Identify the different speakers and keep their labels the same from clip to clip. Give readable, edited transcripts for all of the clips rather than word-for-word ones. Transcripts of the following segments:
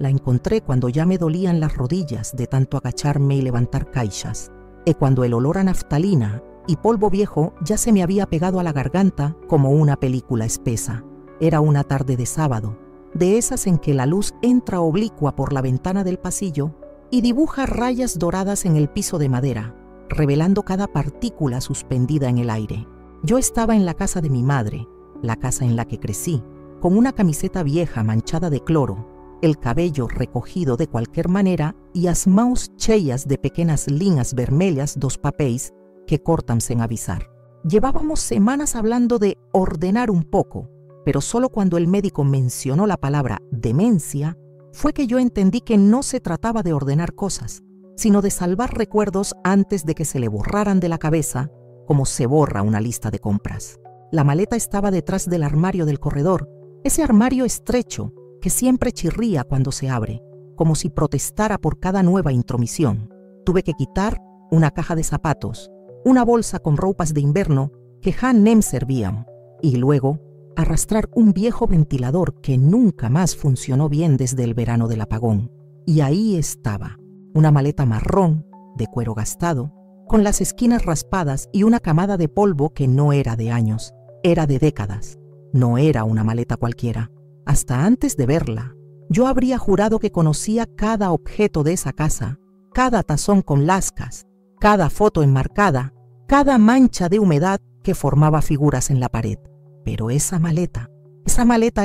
Speaker 1: La encontré cuando ya me dolían las rodillas de tanto agacharme y levantar caixas, y cuando el olor a naftalina y polvo viejo ya se me había pegado a la garganta como una película espesa. Era una tarde de sábado, de esas en que la luz entra oblicua por la ventana del pasillo y dibuja rayas doradas en el piso de madera, revelando cada partícula suspendida en el aire. Yo estaba en la casa de mi madre, la casa en la que crecí, con una camiseta vieja manchada de cloro, el cabello recogido de cualquier manera y as maus cheias de pequeñas linhas vermelhas dos papéis que cortan sen avisar. Llevábamos semanas hablando de ordenar un poco, pero solo cuando el médico mencionó la palabra demencia fue que yo entendí que no se trataba de ordenar cosas, sino de salvar recuerdos antes de que se le borraran de la cabeza, como se borra una lista de compras. La maleta estaba detrás del armario del corredor, ese armario estrecho que siempre chirría cuando se abre, como si protestara por cada nueva intromisión. Tuve que quitar una caja de zapatos, una bolsa con ropas de invierno que ja nem servían, y luego arrastrar un viejo ventilador que nunca más funcionó bien desde el verano del apagón. Y ahí estaba, una maleta marrón, de cuero gastado, con las esquinas raspadas y una camada de polvo que no era de años, era de décadas. No era una maleta cualquiera. Hasta antes de verla, yo habría jurado que conocía cada objeto de esa casa, cada tazón con lascas, cada foto enmarcada, cada mancha de humedad que formaba figuras en la pared. Pero esa maleta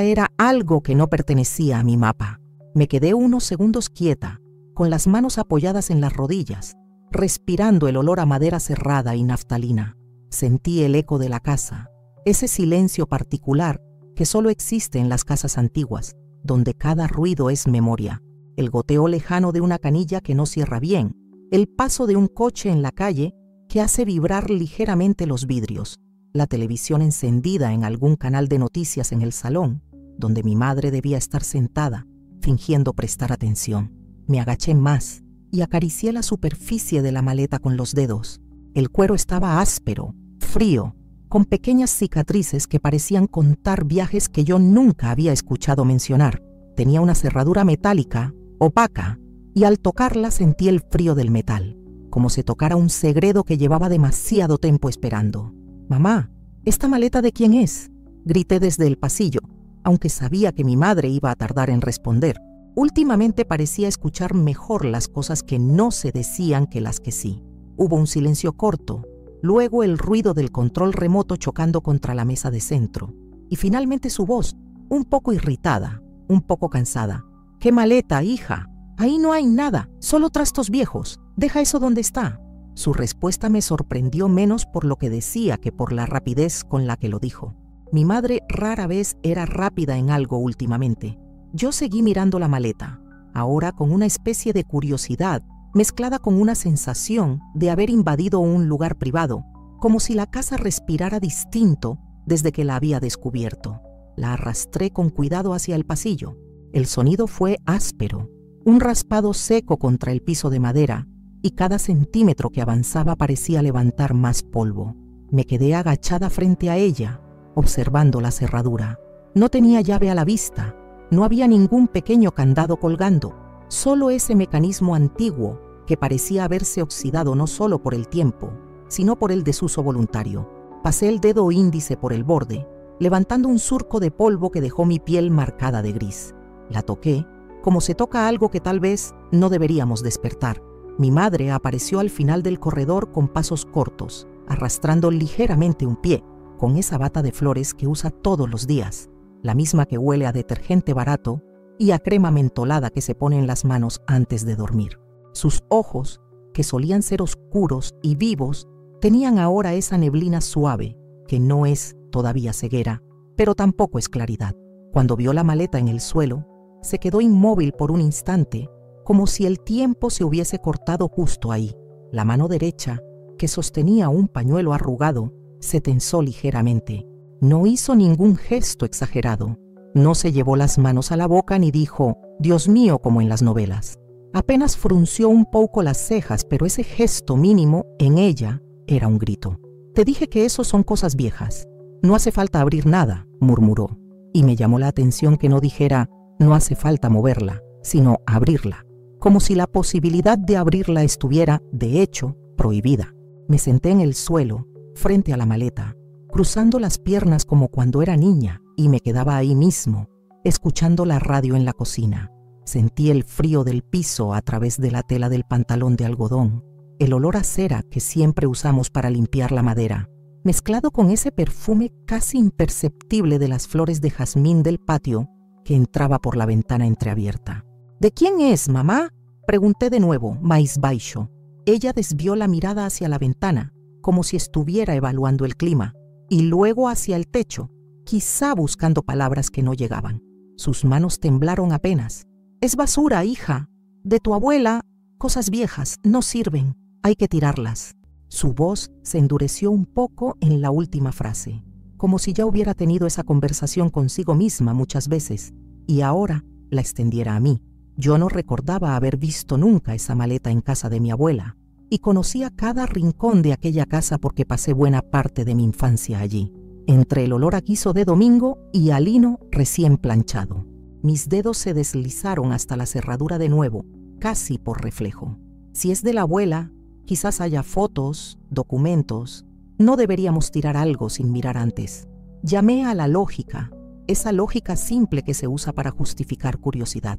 Speaker 1: era algo que no pertenecía a mi mapa. Me quedé unos segundos quieta, con las manos apoyadas en las rodillas, respirando el olor a madera cerrada y naftalina. Sentí el eco de la casa, ese silencio particular que solo existe en las casas antiguas, donde cada ruido es memoria, el goteo lejano de una canilla que no cierra bien, el paso de un coche en la calle que hace vibrar ligeramente los vidrios, la televisión encendida en algún canal de noticias en el salón, donde mi madre debía estar sentada, fingiendo prestar atención. Me agaché más y acaricié la superficie de la maleta con los dedos. El cuero estaba áspero, frío, con pequeñas cicatrices que parecían contar viajes que yo nunca había escuchado mencionar. Tenía una cerradura metálica, opaca, y al tocarla sentí el frío del metal, como si tocara un segredo que llevaba demasiado tiempo esperando. «Mamá, ¿esta maleta de quién es?», grité desde el pasillo, aunque sabía que mi madre iba a tardar en responder. Últimamente parecía escuchar mejor las cosas que no se decían que las que sí. Hubo un silencio corto, luego el ruido del control remoto chocando contra la mesa de centro, y finalmente su voz, un poco irritada, un poco cansada. «¿Qué maleta, hija? Ahí no hay nada, solo trastos viejos. Deja eso donde está». Su respuesta me sorprendió menos por lo que decía que por la rapidez con la que lo dijo. Mi madre rara vez era rápida en algo últimamente. Yo seguí mirando la maleta, ahora con una especie de curiosidad mezclada con una sensación de haber invadido un lugar privado, como si la casa respirara distinto desde que la había descubierto. La arrastré con cuidado hacia el pasillo. El sonido fue áspero, un raspado seco contra el piso de madera, y cada centímetro que avanzaba parecía levantar más polvo. Me quedé agachada frente a ella, observando la cerradura. No tenía llave a la vista, no había ningún pequeño candado colgando, solo ese mecanismo antiguo que parecía haberse oxidado no solo por el tiempo, sino por el desuso voluntario. Pasé el dedo índice por el borde, levantando un surco de polvo que dejó mi piel marcada de gris. La toqué, como se toca algo que tal vez no deberíamos despertar. Mi madre apareció al final del corredor con pasos cortos, arrastrando ligeramente un pie, con esa bata de flores que usa todos los días, la misma que huele a detergente barato y a crema mentolada que se pone en las manos antes de dormir. Sus ojos, que solían ser oscuros y vivos, tenían ahora esa neblina suave, que no es todavía ceguera, pero tampoco es claridad. Cuando vio la maleta en el suelo, se quedó inmóvil por un instante, como si el tiempo se hubiese cortado justo ahí. La mano derecha, que sostenía un pañuelo arrugado, se tensó ligeramente. No hizo ningún gesto exagerado. No se llevó las manos a la boca ni dijo, «Dios mío», como en las novelas. Apenas frunció un poco las cejas, pero ese gesto mínimo en ella era un grito. «Te dije que eso son cosas viejas. No hace falta abrir nada», murmuró. Y me llamó la atención que no dijera, «No hace falta moverla». sino abrirla, como si la posibilidad de abrirla estuviera, de hecho, prohibida. Me senté en el suelo, frente a la maleta, cruzando las piernas como cuando era niña, y me quedaba ahí mismo, escuchando la radio en la cocina. Sentí el frío del piso a través de la tela del pantalón de algodón, el olor a cera que siempre usamos para limpiar la madera, mezclado con ese perfume casi imperceptible de las flores de jazmín del patio que entraba por la ventana entreabierta. ¿De quién es, mamá?, pregunté de nuevo, mais baixo. Ella desvió la mirada hacia la ventana, como si estuviera evaluando el clima, y luego hacia el techo, quizá buscando palabras que no llegaban. Sus manos temblaron apenas. «Es basura, hija. De tu abuela, cosas viejas, no sirven. Hay que tirarlas». Su voz se endureció un poco en la última frase, como si ya hubiera tenido esa conversación consigo misma muchas veces, y ahora la extendiera a mí. Yo no recordaba haber visto nunca esa maleta en casa de mi abuela, y conocía cada rincón de aquella casa porque pasé buena parte de mi infancia allí, entre el olor a guiso de domingo y a lino recién planchado. Mis dedos se deslizaron hasta la cerradura de nuevo, casi por reflejo. Si es de la abuela, quizás haya fotos, documentos. No deberíamos tirar algo sin mirar antes. Llamé a la lógica, esa lógica simple que se usa para justificar curiosidad.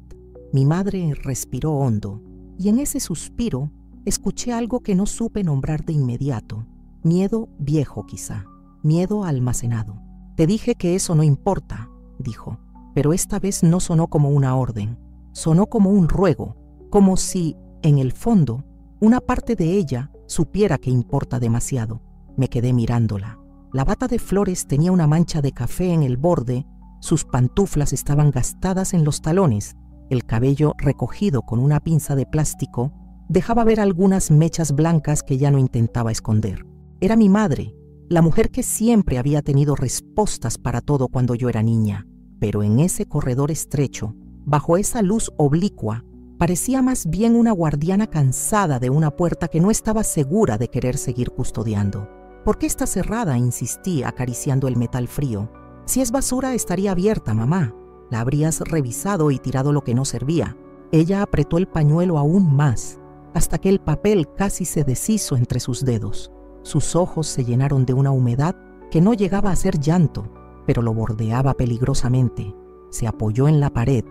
Speaker 1: Mi madre respiró hondo, y en ese suspiro escuché algo que no supe nombrar de inmediato. Miedo viejo quizá, miedo almacenado. «Te dije que eso no importa», dijo, pero esta vez no sonó como una orden, sonó como un ruego, como si, en el fondo, una parte de ella supiera que importa demasiado. Me quedé mirándola. La bata de flores tenía una mancha de café en el borde, sus pantuflas estaban gastadas en los talones, el cabello recogido con una pinza de plástico dejaba ver algunas mechas blancas que ya no intentaba esconder. Era mi madre, la mujer que siempre había tenido respuestas para todo cuando yo era niña, pero en ese corredor estrecho, bajo esa luz oblicua, parecía más bien una guardiana cansada de una puerta que no estaba segura de querer seguir custodiando. «¿Por qué está cerrada?», insistí, acariciando el metal frío. «Si es basura, estaría abierta, mamá. La habrías revisado y tirado lo que no servía». Ella apretó el pañuelo aún más, hasta que el papel casi se deshizo entre sus dedos. Sus ojos se llenaron de una humedad que no llegaba a ser llanto, pero lo bordeaba peligrosamente. Se apoyó en la pared,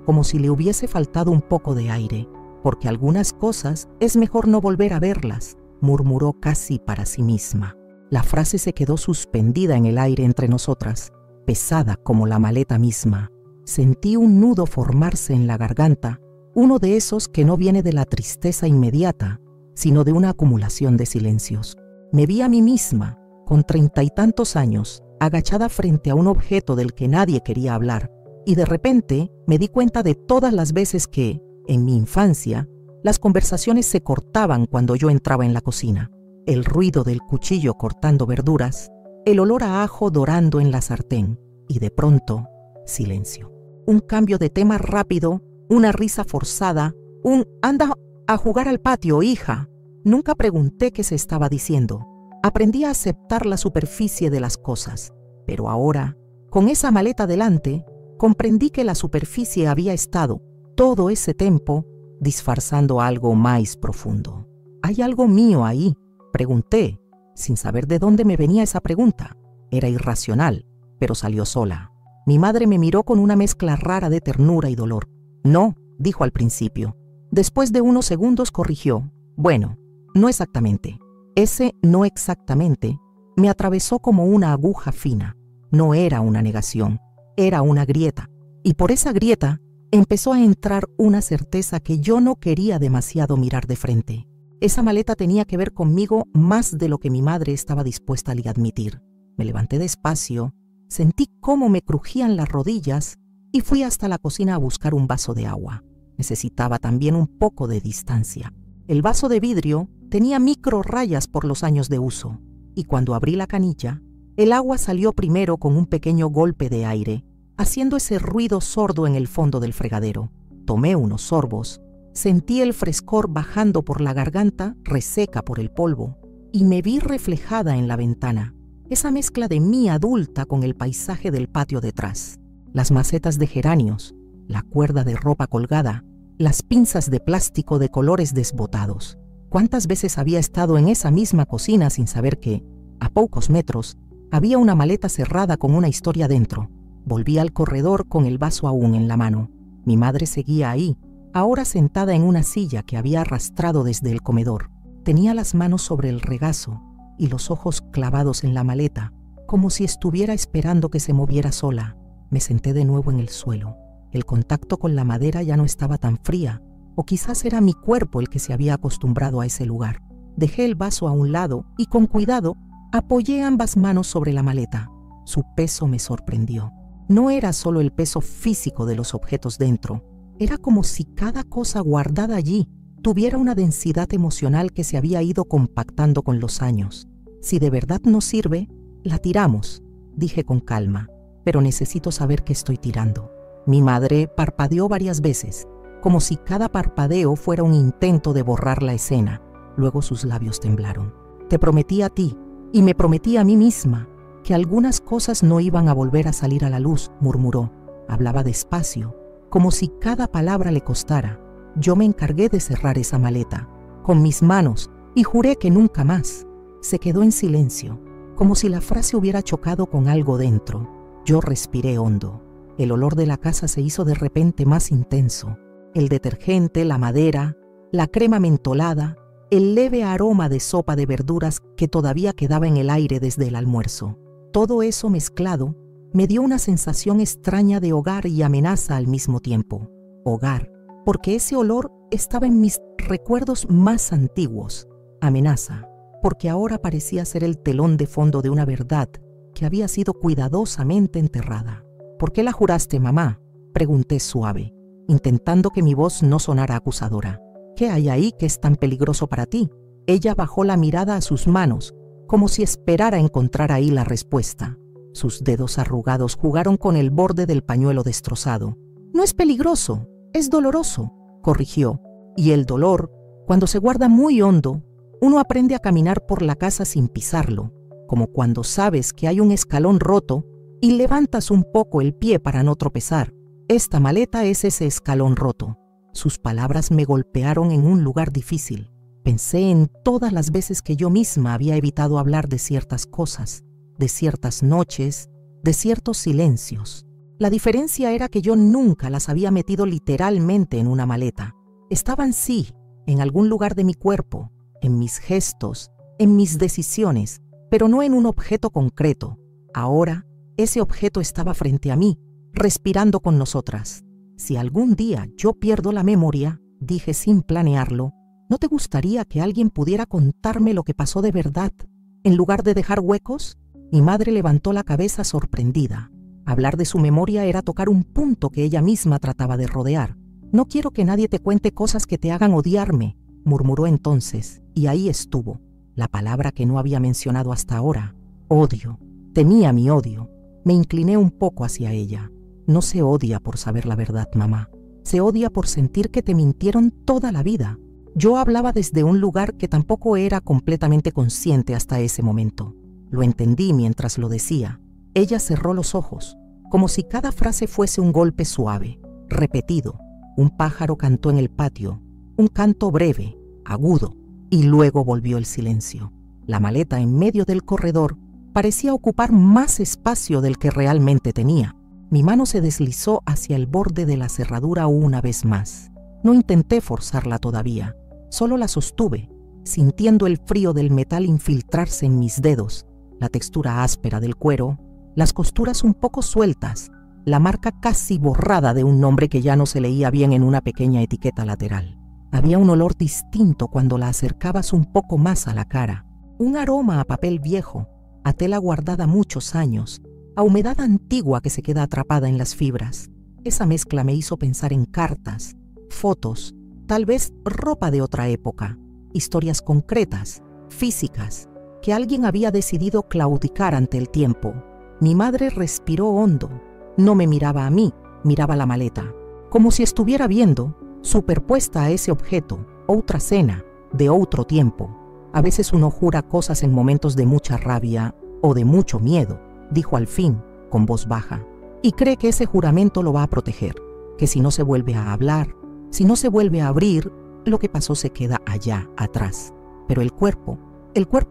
Speaker 1: como si le hubiese faltado un poco de aire, porque algunas cosas es mejor no volver a verlas, murmuró casi para sí misma. La frase se quedó suspendida en el aire entre nosotras, pesada como la maleta misma. Sentí un nudo formarse en la garganta, uno de esos que no viene de la tristeza inmediata, sino de una acumulación de silencios. Me vi a mí misma, con 30 y tantos años, agachada frente a un objeto del que nadie quería hablar, y de repente me di cuenta de todas las veces que, en mi infancia, las conversaciones se cortaban cuando yo entraba en la cocina. El ruido del cuchillo cortando verduras, el olor a ajo dorando en la sartén, y de pronto, silencio. Un cambio de tema rápido, una risa forzada, un «anda a jugar al patio, hija». Nunca pregunté qué se estaba diciendo. Aprendí a aceptar la superficie de las cosas, pero ahora, con esa maleta delante, comprendí que la superficie había estado, todo ese tiempo, disfrazando algo más profundo. «¿Hay algo mío ahí?», pregunté, sin saber de dónde me venía esa pregunta. Era irracional, pero salió sola. Mi madre me miró con una mezcla rara de ternura y dolor. «No», dijo al principio. Después de unos segundos corrigió. «Bueno, no exactamente». Ese «no exactamente» me atravesó como una aguja fina. No era una negación, era una grieta. Y por esa grieta empezó a entrar una certeza que yo no quería demasiado mirar de frente. Esa maleta tenía que ver conmigo más de lo que mi madre estaba dispuesta a admitir. Me levanté despacio, sentí cómo me crujían las rodillas y fui hasta la cocina a buscar un vaso de agua. Necesitaba también un poco de distancia. El vaso de vidrio tenía micro rayas por los años de uso, y cuando abrí la canilla, el agua salió primero con un pequeño golpe de aire, haciendo ese ruido sordo en el fondo del fregadero. Tomé unos sorbos, sentí el frescor bajando por la garganta, reseca por el polvo, y me vi reflejada en la ventana, esa mezcla de mí adulta con el paisaje del patio detrás. Las macetas de geranios, la cuerda de ropa colgada, las pinzas de plástico de colores desbotados. ¿Cuántas veces había estado en esa misma cocina sin saber que, a pocos metros, había una maleta cerrada con una historia dentro? Volví al corredor con el vaso aún en la mano. Mi madre seguía ahí, ahora sentada en una silla que había arrastrado desde el comedor. Tenía las manos sobre el regazo y los ojos clavados en la maleta, como si estuviera esperando que se moviera sola. Me senté de nuevo en el suelo. El contacto con la madera ya no estaba tan fría, o quizás era mi cuerpo el que se había acostumbrado a ese lugar. Dejé el vaso a un lado y con cuidado apoyé ambas manos sobre la maleta. Su peso me sorprendió. No era solo el peso físico de los objetos dentro, era como si cada cosa guardada allí tuviera una densidad emocional que se había ido compactando con los años. Si de verdad no sirve, la tiramos, dije con calma, pero necesito saber qué estoy tirando. Mi madre parpadeó varias veces, como si cada parpadeo fuera un intento de borrar la escena. Luego sus labios temblaron. Te prometí a ti, y me prometí a mí misma, que algunas cosas no iban a volver a salir a la luz, murmuró. Hablaba despacio, como si cada palabra le costara. Yo me encargué de cerrar esa maleta, con mis manos, y juré que nunca más. Se quedó en silencio, como si la frase hubiera chocado con algo dentro. Yo respiré hondo. El olor de la casa se hizo de repente más intenso. El detergente, la madera, la crema mentolada, el leve aroma de sopa de verduras que todavía quedaba en el aire desde el almuerzo. Todo eso mezclado me dio una sensación extraña de hogar y amenaza al mismo tiempo. Hogar, porque ese olor estaba en mis recuerdos más antiguos. Amenaza, porque ahora parecía ser el telón de fondo de una verdad que había sido cuidadosamente enterrada. ¿Por qué la juraste, mamá?, pregunté suave, intentando que mi voz no sonara acusadora. ¿Qué hay ahí que es tan peligroso para ti? Ella bajó la mirada a sus manos, como si esperara encontrar ahí la respuesta. Sus dedos arrugados jugaron con el borde del pañuelo destrozado. No es peligroso, es doloroso, corrigió. Y el dolor, cuando se guarda muy hondo, uno aprende a caminar por la casa sin pisarlo, como cuando sabes que hay un escalón roto y levantas un poco el pie para no tropezar. Esta maleta es ese escalón roto. Sus palabras me golpearon en un lugar difícil. Pensé en todas las veces que yo misma había evitado hablar de ciertas cosas, de ciertas noches, de ciertos silencios. La diferencia era que yo nunca las había metido literalmente en una maleta. Estaban sí, en algún lugar de mi cuerpo, en mis gestos, en mis decisiones, pero no en un objeto concreto. Ahora, ese objeto estaba frente a mí, respirando con nosotras. Si algún día yo pierdo la memoria, dije sin planearlo, ¿no te gustaría que alguien pudiera contarme lo que pasó de verdad, en lugar de dejar huecos? Mi madre levantó la cabeza sorprendida. Hablar de su memoria era tocar un punto que ella misma trataba de rodear. No quiero que nadie te cuente cosas que te hagan odiarme, murmuró entonces, y ahí estuvo, la palabra que no había mencionado hasta ahora. Odio. Temía mi odio. Me incliné un poco hacia ella. No se odia por saber la verdad, mamá. Se odia por sentir que te mintieron toda la vida. Yo hablaba desde un lugar que tampoco era completamente consciente hasta ese momento. Lo entendí mientras lo decía. Ella cerró los ojos, como si cada frase fuese un golpe suave, repetido. Un pájaro cantó en el patio, un canto breve, agudo, y luego volvió el silencio. La maleta en medio del corredor parecía ocupar más espacio del que realmente tenía. Mi mano se deslizó hacia el borde de la cerradura una vez más. No intenté forzarla todavía, solo la sostuve, sintiendo el frío del metal infiltrarse en mis dedos, la textura áspera del cuero, las costuras un poco sueltas, la marca casi borrada de un nombre que ya no se leía bien en una pequeña etiqueta lateral. Había un olor distinto cuando la acercabas un poco más a la cara, un aroma a papel viejo, a tela guardada muchos años, a humedad antigua que se queda atrapada en las fibras. Esa mezcla me hizo pensar en cartas, fotos, tal vez ropa de otra época, historias concretas, físicas, que alguien había decidido claudicar ante el tiempo. Mi madre respiró hondo. No me miraba a mí, miraba la maleta, como si estuviera viendo, superpuesta a ese objeto, otra escena, de otro tiempo. A veces uno jura cosas en momentos de mucha rabia o de mucho miedo, dijo al fin, con voz baja, y cree que ese juramento lo va a proteger, que si no se vuelve a hablar, Si no se vuelve a abrir, lo que pasó se queda allá, atrás. Pero el cuerpo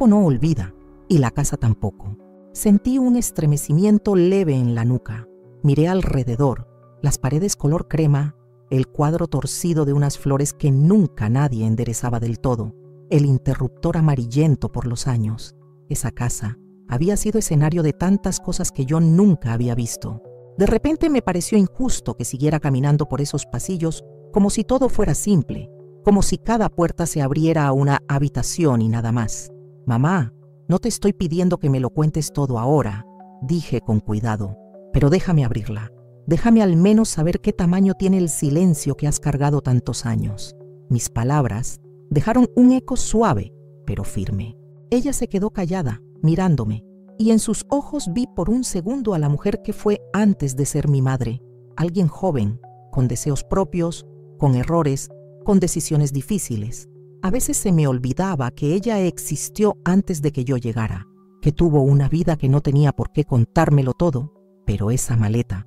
Speaker 1: no olvida, y la casa tampoco. Sentí un estremecimiento leve en la nuca. Miré alrededor, las paredes color crema, el cuadro torcido de unas flores que nunca nadie enderezaba del todo, el interruptor amarillento por los años. Esa casa había sido escenario de tantas cosas que yo nunca había visto. De repente me pareció injusto que siguiera caminando por esos pasillos como si todo fuera simple, como si cada puerta se abriera a una habitación y nada más. «Mamá, no te estoy pidiendo que me lo cuentes todo ahora», dije con cuidado, «pero déjame abrirla. Déjame al menos saber qué tamaño tiene el silencio que has cargado tantos años». Mis palabras dejaron un eco suave, pero firme. Ella se quedó callada, mirándome, y en sus ojos vi por un segundo a la mujer que fue antes de ser mi madre, alguien joven, con deseos propios, con errores, con decisiones difíciles. A veces se me olvidaba que ella existió antes de que yo llegara, que tuvo una vida que no tenía por qué contármelo todo, pero esa maleta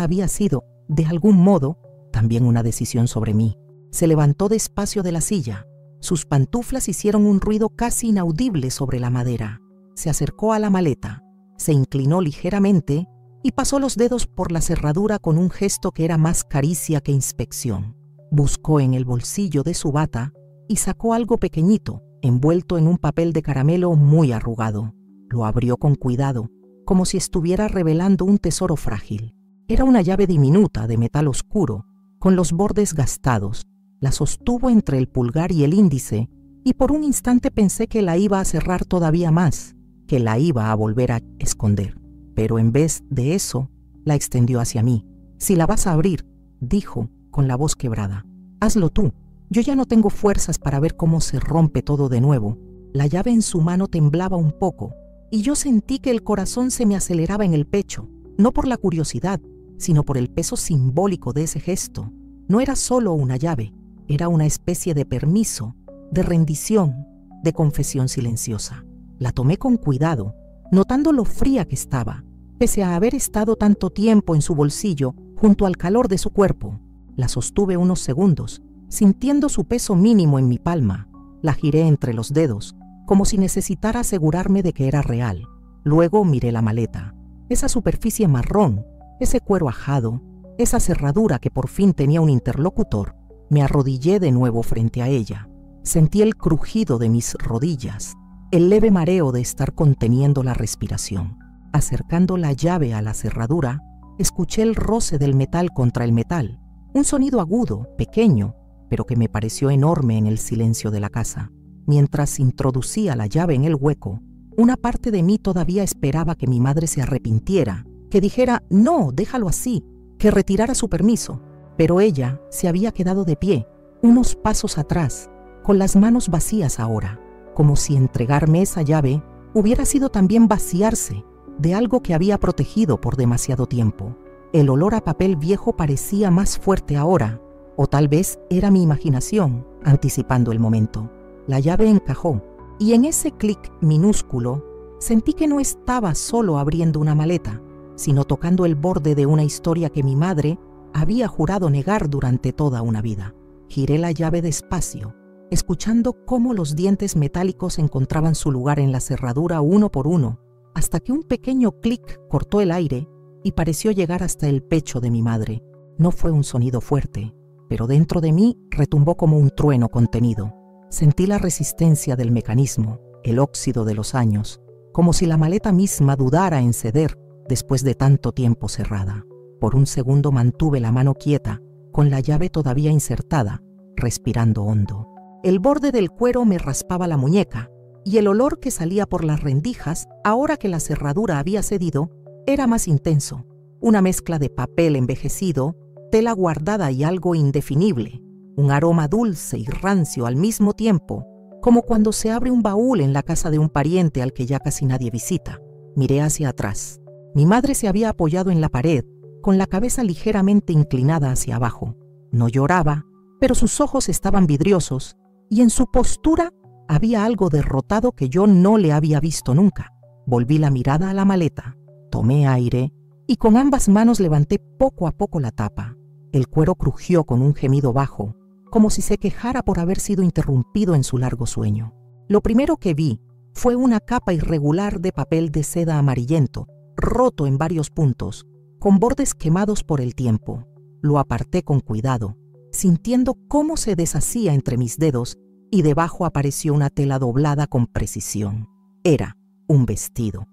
Speaker 1: había sido, de algún modo, también una decisión sobre mí. Se levantó despacio de la silla. Sus pantuflas hicieron un ruido casi inaudible sobre la madera. Se acercó a la maleta, se inclinó ligeramente y pasó los dedos por la cerradura con un gesto que era más caricia que inspección. Buscó en el bolsillo de su bata y sacó algo pequeñito, envuelto en un papel de caramelo muy arrugado. Lo abrió con cuidado, como si estuviera revelando un tesoro frágil. Era una llave diminuta de metal oscuro, con los bordes gastados. La sostuvo entre el pulgar y el índice, y por un instante pensé que la iba a cerrar todavía más, que la iba a volver a esconder. Pero en vez de eso, la extendió hacia mí. «Si la vas a abrir», dijo con la voz quebrada, «hazlo tú. Yo ya no tengo fuerzas para ver cómo se rompe todo de nuevo». La llave en su mano temblaba un poco, y yo sentí que el corazón se me aceleraba en el pecho, no por la curiosidad, sino por el peso simbólico de ese gesto. No era solo una llave, era una especie de permiso, de rendición, de confesión silenciosa. La tomé con cuidado, notando lo fría que estaba, pese a haber estado tanto tiempo en su bolsillo junto al calor de su cuerpo. La sostuve unos segundos, sintiendo su peso mínimo en mi palma. La giré entre los dedos, como si necesitara asegurarme de que era real. Luego miré la maleta. Esa superficie marrón, ese cuero ajado, esa cerradura que por fin tenía un interlocutor. Me arrodillé de nuevo frente a ella. Sentí el crujido de mis rodillas, el leve mareo de estar conteniendo la respiración. Acercando la llave a la cerradura, escuché el roce del metal contra el metal, un sonido agudo, pequeño, pero que me pareció enorme en el silencio de la casa. Mientras introducía la llave en el hueco, una parte de mí todavía esperaba que mi madre se arrepintiera, que dijera «no, déjalo así», que retirara su permiso. Pero ella se había quedado de pie, unos pasos atrás, con las manos vacías ahora, como si entregarme esa llave hubiera sido también vaciarse de algo que había protegido por demasiado tiempo. El olor a papel viejo parecía más fuerte ahora, o tal vez era mi imaginación anticipando el momento. La llave encajó, y en ese clic minúsculo sentí que no estaba solo abriendo una maleta, sino tocando el borde de una historia que mi madre había jurado negar durante toda una vida. Giré la llave despacio, escuchando cómo los dientes metálicos encontraban su lugar en la cerradura uno por uno, hasta que un pequeño clic cortó el aire y pareció llegar hasta el pecho de mi madre. No fue un sonido fuerte, pero dentro de mí retumbó como un trueno contenido. Sentí la resistencia del mecanismo, el óxido de los años, como si la maleta misma dudara en ceder después de tanto tiempo cerrada. Por un segundo mantuve la mano quieta, con la llave todavía insertada, respirando hondo. El borde del cuero me raspaba la muñeca, y el olor que salía por las rendijas, ahora que la cerradura había cedido, era más intenso. Una mezcla de papel envejecido, tela guardada y algo indefinible. Un aroma dulce y rancio al mismo tiempo, como cuando se abre un baúl en la casa de un pariente al que ya casi nadie visita. Miré hacia atrás. Mi madre se había apoyado en la pared, con la cabeza ligeramente inclinada hacia abajo. No lloraba, pero sus ojos estaban vidriosos, y en su postura había algo derrotado que yo no le había visto nunca. Volví la mirada a la maleta, tomé aire, y con ambas manos levanté poco a poco la tapa. El cuero crujió con un gemido bajo, como si se quejara por haber sido interrumpido en su largo sueño. Lo primero que vi fue una capa irregular de papel de seda amarillento, roto en varios puntos, con bordes quemados por el tiempo. Lo aparté con cuidado, sintiendo cómo se deshacía entre mis dedos, y debajo apareció una tela doblada con precisión. Era un vestido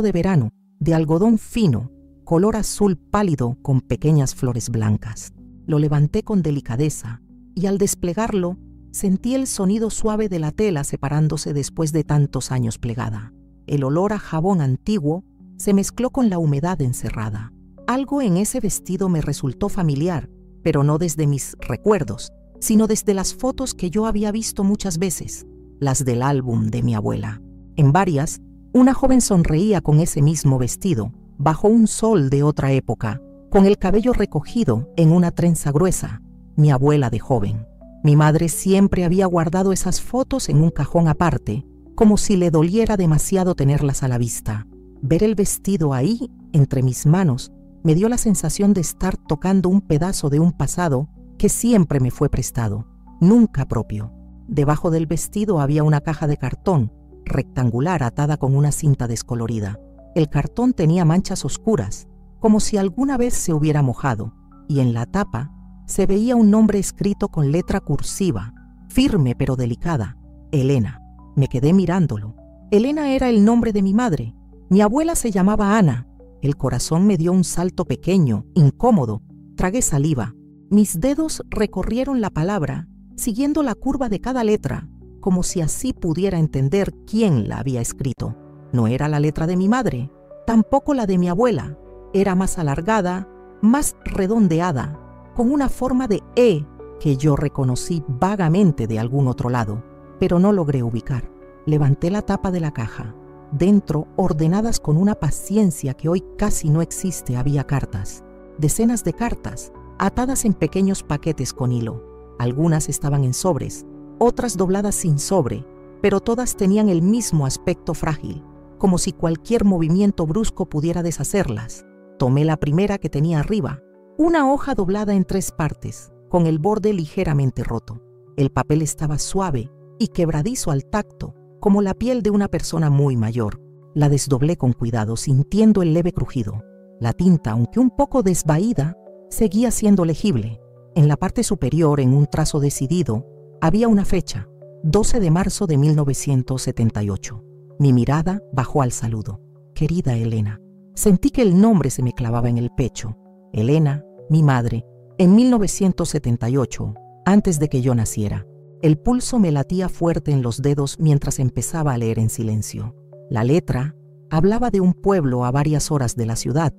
Speaker 1: de verano, de algodón fino, color azul pálido con pequeñas flores blancas. Lo levanté con delicadeza y al desplegarlo sentí el sonido suave de la tela separándose después de tantos años plegada. El olor a jabón antiguo se mezcló con la humedad encerrada. Algo en ese vestido me resultó familiar, pero no desde mis recuerdos, sino desde las fotos que yo había visto muchas veces, las del álbum de mi abuela. En varias, una joven sonreía con ese mismo vestido, bajo un sol de otra época, con el cabello recogido en una trenza gruesa, mi abuela de joven. Mi madre siempre había guardado esas fotos en un cajón aparte, como si le doliera demasiado tenerlas a la vista. Ver el vestido ahí, entre mis manos, me dio la sensación de estar tocando un pedazo de un pasado que siempre me fue prestado, nunca propio. Debajo del vestido había una caja de cartón, rectangular atada con una cinta descolorida. El cartón tenía manchas oscuras, como si alguna vez se hubiera mojado, y en la tapa se veía un nombre escrito con letra cursiva, firme pero delicada: Elena. Me quedé mirándolo. Elena era el nombre de mi madre. Mi abuela se llamaba Ana. El corazón me dio un salto pequeño, incómodo. Tragué saliva. Mis dedos recorrieron la palabra, siguiendo la curva de cada letra, como si así pudiera entender quién la había escrito. No era la letra de mi madre, tampoco la de mi abuela. Era más alargada, más redondeada, con una forma de E que yo reconocí vagamente de algún otro lado, pero no logré ubicar. Levanté la tapa de la caja. Dentro, ordenadas con una paciencia que hoy casi no existe, había cartas. Decenas de cartas, atadas en pequeños paquetes con hilo. Algunas estaban en sobres, otras dobladas sin sobre, pero todas tenían el mismo aspecto frágil, como si cualquier movimiento brusco pudiera deshacerlas. Tomé la primera que tenía arriba, una hoja doblada en 3 partes, con el borde ligeramente roto. El papel estaba suave y quebradizo al tacto, como la piel de una persona muy mayor. La desdoblé con cuidado, sintiendo el leve crujido. La tinta, aunque un poco desvaída, seguía siendo legible. En la parte superior, en un trazo decidido, había una fecha: 12 de marzo de 1978. Mi mirada bajó al saludo. Querida Elena. Sentí que el nombre se me clavaba en el pecho. Elena, mi madre, en 1978, antes de que yo naciera. El pulso me latía fuerte en los dedos mientras empezaba a leer en silencio. La letra hablaba de un pueblo a varias horas de la ciudad,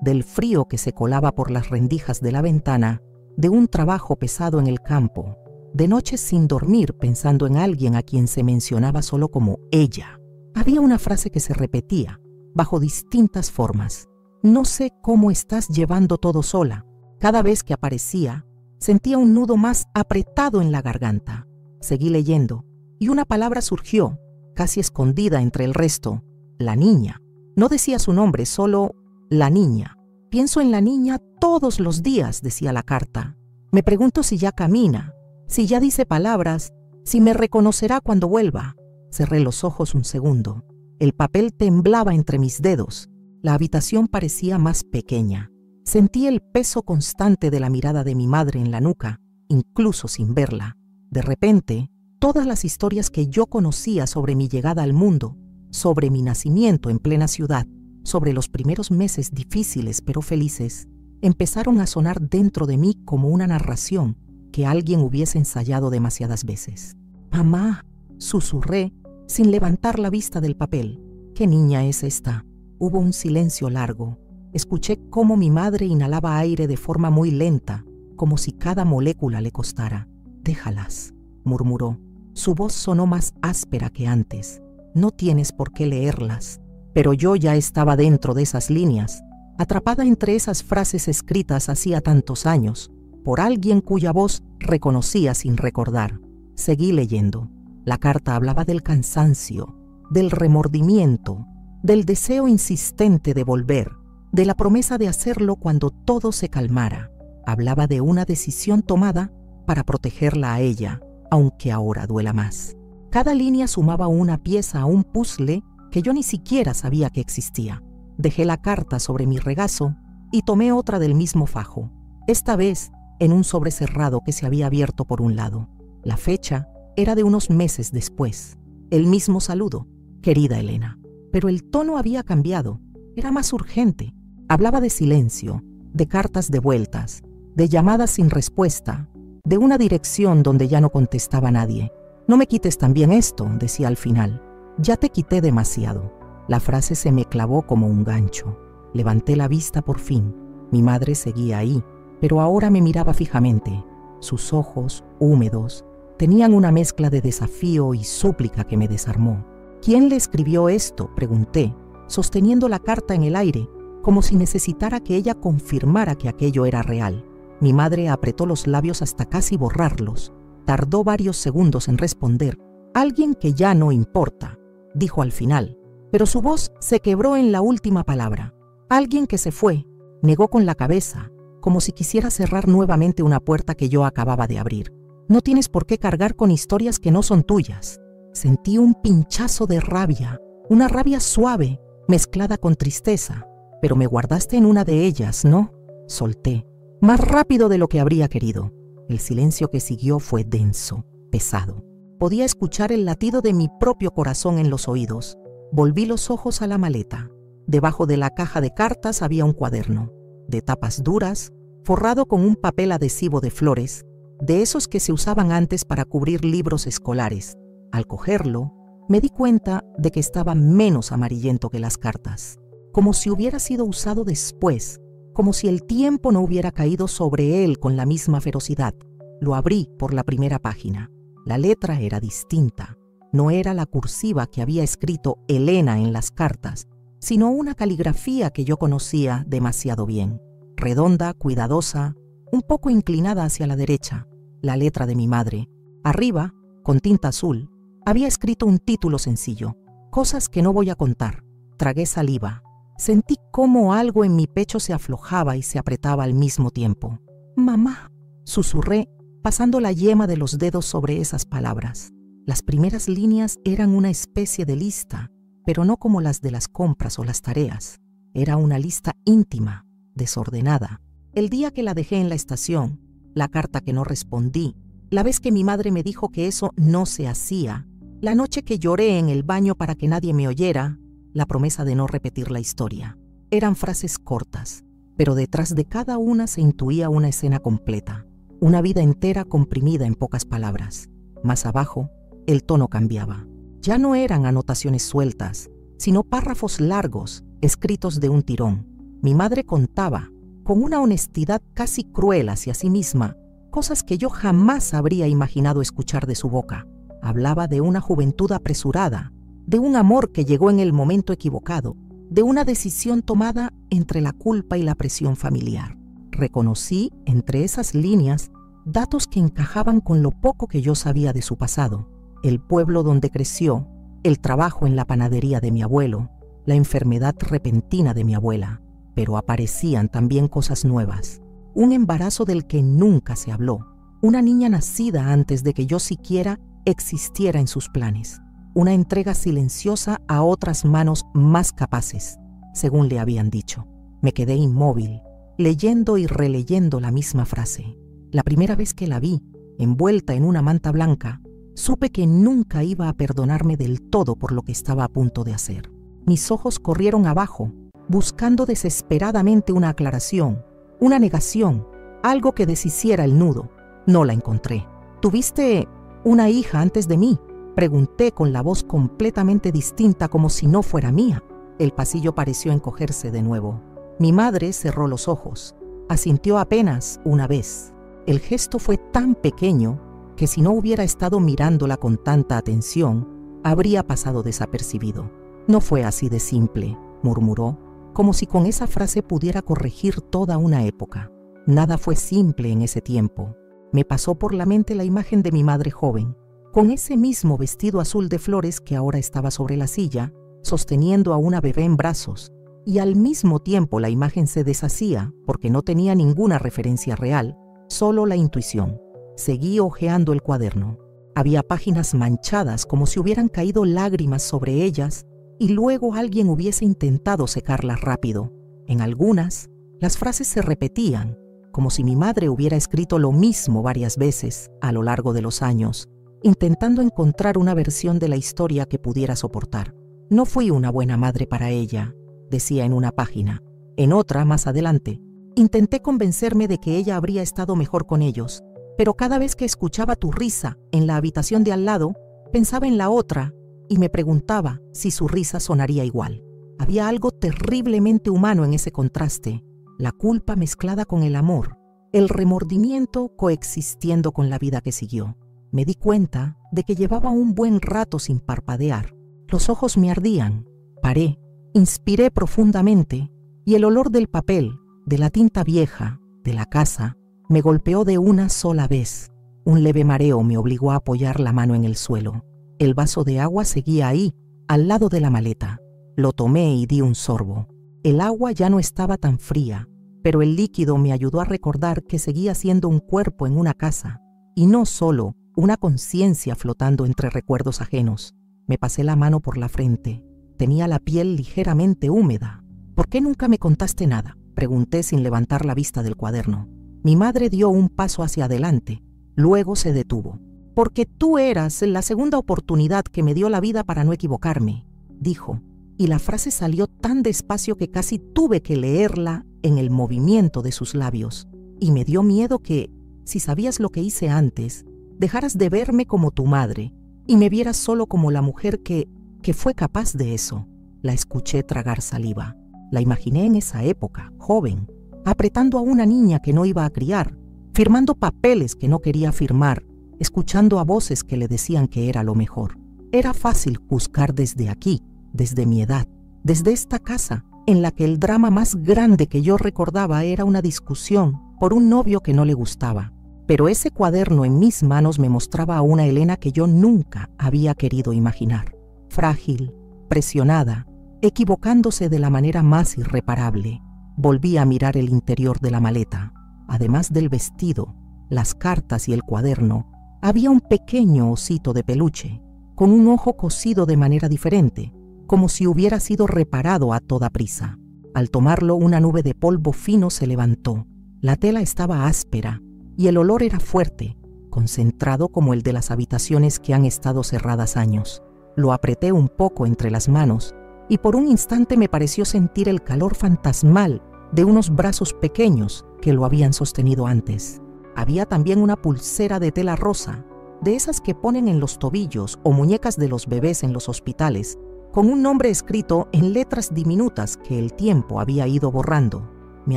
Speaker 1: del frío que se colaba por las rendijas de la ventana, de un trabajo pesado en el campo, de noches sin dormir pensando en alguien a quien se mencionaba solo como ella. Había una frase que se repetía, bajo distintas formas: no sé cómo estás llevando todo sola. Cada vez que aparecía, sentía un nudo más apretado en la garganta. Seguí leyendo, y una palabra surgió, casi escondida entre el resto: la niña. No decía su nombre, solo la niña. Pienso en la niña todos los días, decía la carta. Me pregunto si ya camina, si ya dice palabras, si me reconocerá cuando vuelva. Cerré los ojos un segundo. El papel temblaba entre mis dedos. La habitación parecía más pequeña. Sentí el peso constante de la mirada de mi madre en la nuca, incluso sin verla. De repente, todas las historias que yo conocía sobre mi llegada al mundo, sobre mi nacimiento en plena ciudad, sobre los primeros meses difíciles pero felices, empezaron a sonar dentro de mí como una narración que alguien hubiese ensayado demasiadas veces. «Mamá», susurré, sin levantar la vista del papel. «¿Qué niña es esta?». Hubo un silencio largo. Escuché cómo mi madre inhalaba aire de forma muy lenta, como si cada molécula le costara. «Déjalas», murmuró. Su voz sonó más áspera que antes. «No tienes por qué leerlas». Pero yo ya estaba dentro de esas líneas, atrapada entre esas frases escritas hacía tantos años, por alguien cuya voz reconocía sin recordar. Seguí leyendo. La carta hablaba del cansancio, del remordimiento, del deseo insistente de volver, de la promesa de hacerlo cuando todo se calmara. Hablaba de una decisión tomada para protegerla a ella, aunque ahora duela más. Cada línea sumaba una pieza a un puzzle que yo ni siquiera sabía que existía. Dejé la carta sobre mi regazo y tomé otra del mismo fajo, esta vez en un sobre cerrado que se había abierto por un lado. La fecha era de unos meses después. El mismo saludo: querida Elena. Pero el tono había cambiado, era más urgente. Hablaba de silencio, de cartas devueltas, de llamadas sin respuesta, de una dirección donde ya no contestaba nadie. No me quites también esto, decía al final. Ya te quité demasiado. La frase se me clavó como un gancho. Levanté la vista por fin. Mi madre seguía ahí, pero ahora me miraba fijamente. Sus ojos, húmedos, tenían una mezcla de desafío y súplica que me desarmó. ¿Quién le escribió esto?, pregunté, sosteniendo la carta en el aire, como si necesitara que ella confirmara que aquello era real. Mi madre apretó los labios hasta casi borrarlos. Tardó varios segundos en responder. Alguien que ya no importa, dijo al final, pero su voz se quebró en la última palabra. Alguien que se fue, negó con la cabeza, como si quisiera cerrar nuevamente una puerta que yo acababa de abrir. No tienes por qué cargar con historias que no son tuyas. Sentí un pinchazo de rabia, una rabia suave, mezclada con tristeza. Pero me guardaste en una de ellas, ¿no? Solté, más rápido de lo que habría querido. El silencio que siguió fue denso, pesado. Podía escuchar el latido de mi propio corazón en los oídos. Volví los ojos a la maleta. Debajo de la caja de cartas había un cuaderno, de tapas duras, forrado con un papel adhesivo de flores, de esos que se usaban antes para cubrir libros escolares. Al cogerlo, me di cuenta de que estaba menos amarillento que las cartas, como si hubiera sido usado después, como si el tiempo no hubiera caído sobre él con la misma ferocidad. Lo abrí por la primera página. La letra era distinta. No era la cursiva que había escrito Elena en las cartas, sino una caligrafía que yo conocía demasiado bien. Redonda, cuidadosa, un poco inclinada hacia la derecha. La letra de mi madre. Arriba, con tinta azul, había escrito un título sencillo: Cosas que no voy a contar. Tragué saliva. Sentí cómo algo en mi pecho se aflojaba y se apretaba al mismo tiempo. «Mamá», susurré, pasando la yema de los dedos sobre esas palabras. Las primeras líneas eran una especie de lista, pero no como las de las compras o las tareas. Era una lista íntima, desordenada. El día que la dejé en la estación, la carta que no respondí, la vez que mi madre me dijo que eso no se hacía, la noche que lloré en el baño para que nadie me oyera, la promesa de no repetir la historia. Eran frases cortas, pero detrás de cada una se intuía una escena completa, una vida entera comprimida en pocas palabras. Más abajo, el tono cambiaba. Ya no eran anotaciones sueltas, sino párrafos largos, escritos de un tirón. Mi madre contaba, con una honestidad casi cruel hacia sí misma, cosas que yo jamás habría imaginado escuchar de su boca. Hablaba de una juventud apresurada, de un amor que llegó en el momento equivocado, de una decisión tomada entre la culpa y la presión familiar. Reconocí entre esas líneas datos que encajaban con lo poco que yo sabía de su pasado: el pueblo donde creció, el trabajo en la panadería de mi abuelo, la enfermedad repentina de mi abuela. Pero aparecían también cosas nuevas: un embarazo del que nunca se habló, una niña nacida antes de que yo siquiera existiera en sus planes, una entrega silenciosa a otras manos más capaces, según le habían dicho. Me quedé inmóvil, leyendo y releyendo la misma frase. La primera vez que la vi, envuelta en una manta blanca, supe que nunca iba a perdonarme del todo por lo que estaba a punto de hacer. Mis ojos corrieron abajo, buscando desesperadamente una aclaración, una negación, algo que deshiciera el nudo. No la encontré. ¿Tuviste una hija antes de mí?, pregunté con la voz completamente distinta, como si no fuera mía. El pasillo pareció encogerse de nuevo. Mi madre cerró los ojos. Asintió apenas una vez. El gesto fue tan pequeño que si no hubiera estado mirándola con tanta atención, habría pasado desapercibido. No fue así de simple, murmuró, como si con esa frase pudiera corregir toda una época. Nada fue simple en ese tiempo. Me pasó por la mente la imagen de mi madre joven, con ese mismo vestido azul de flores que ahora estaba sobre la silla, sosteniendo a una bebé en brazos, y al mismo tiempo la imagen se deshacía porque no tenía ninguna referencia real, solo la intuición. Seguí hojeando el cuaderno. Había páginas manchadas como si hubieran caído lágrimas sobre ellas y luego alguien hubiese intentado secarlas rápido. En algunas, las frases se repetían, como si mi madre hubiera escrito lo mismo varias veces a lo largo de los años, intentando encontrar una versión de la historia que pudiera soportar. No fui una buena madre para ella, decía en una página. En otra, más adelante, intenté convencerme de que ella habría estado mejor con ellos, pero cada vez que escuchaba tu risa en la habitación de al lado, pensaba en la otra y me preguntaba si su risa sonaría igual. Había algo terriblemente humano en ese contraste, la culpa mezclada con el amor, el remordimiento coexistiendo con la vida que siguió. Me di cuenta de que llevaba un buen rato sin parpadear. Los ojos me ardían. Paré, inspiré profundamente y el olor del papel, de la tinta vieja, de la casa, me golpeó de una sola vez. Un leve mareo me obligó a apoyar la mano en el suelo. El vaso de agua seguía ahí, al lado de la maleta. Lo tomé y di un sorbo. El agua ya no estaba tan fría, pero el líquido me ayudó a recordar que seguía siendo un cuerpo en una casa, y no solo una conciencia flotando entre recuerdos ajenos. Me pasé la mano por la frente. Tenía la piel ligeramente húmeda. ¿Por qué nunca me contaste nada?, pregunté sin levantar la vista del cuaderno. Mi madre dio un paso hacia adelante. Luego se detuvo. Porque tú eras la segunda oportunidad que me dio la vida para no equivocarme, dijo, y la frase salió tan despacio que casi tuve que leerla en el movimiento de sus labios. Y me dio miedo que, si sabías lo que hice antes, dejaras de verme como tu madre y me vieras solo como la mujer que fue capaz de eso. La escuché tragar saliva. La imaginé en esa época, joven, apretando a una niña que no iba a criar, firmando papeles que no quería firmar, escuchando a voces que le decían que era lo mejor. Era fácil juzgar desde aquí, desde mi edad, desde esta casa, en la que el drama más grande que yo recordaba era una discusión por un novio que no le gustaba. Pero ese cuaderno en mis manos me mostraba a una Elena que yo nunca había querido imaginar. Frágil, presionada, equivocándose de la manera más irreparable. Volví a mirar el interior de la maleta. Además del vestido, las cartas y el cuaderno, había un pequeño osito de peluche, con un ojo cosido de manera diferente, como si hubiera sido reparado a toda prisa. Al tomarlo, una nube de polvo fino se levantó. La tela estaba áspera y el olor era fuerte, concentrado como el de las habitaciones que han estado cerradas años. Lo apreté un poco entre las manos y por un instante me pareció sentir el calor fantasmal de unos brazos pequeños que lo habían sostenido antes. Había también una pulsera de tela rosa, de esas que ponen en los tobillos o muñecas de los bebés en los hospitales, con un nombre escrito en letras diminutas que el tiempo había ido borrando. Me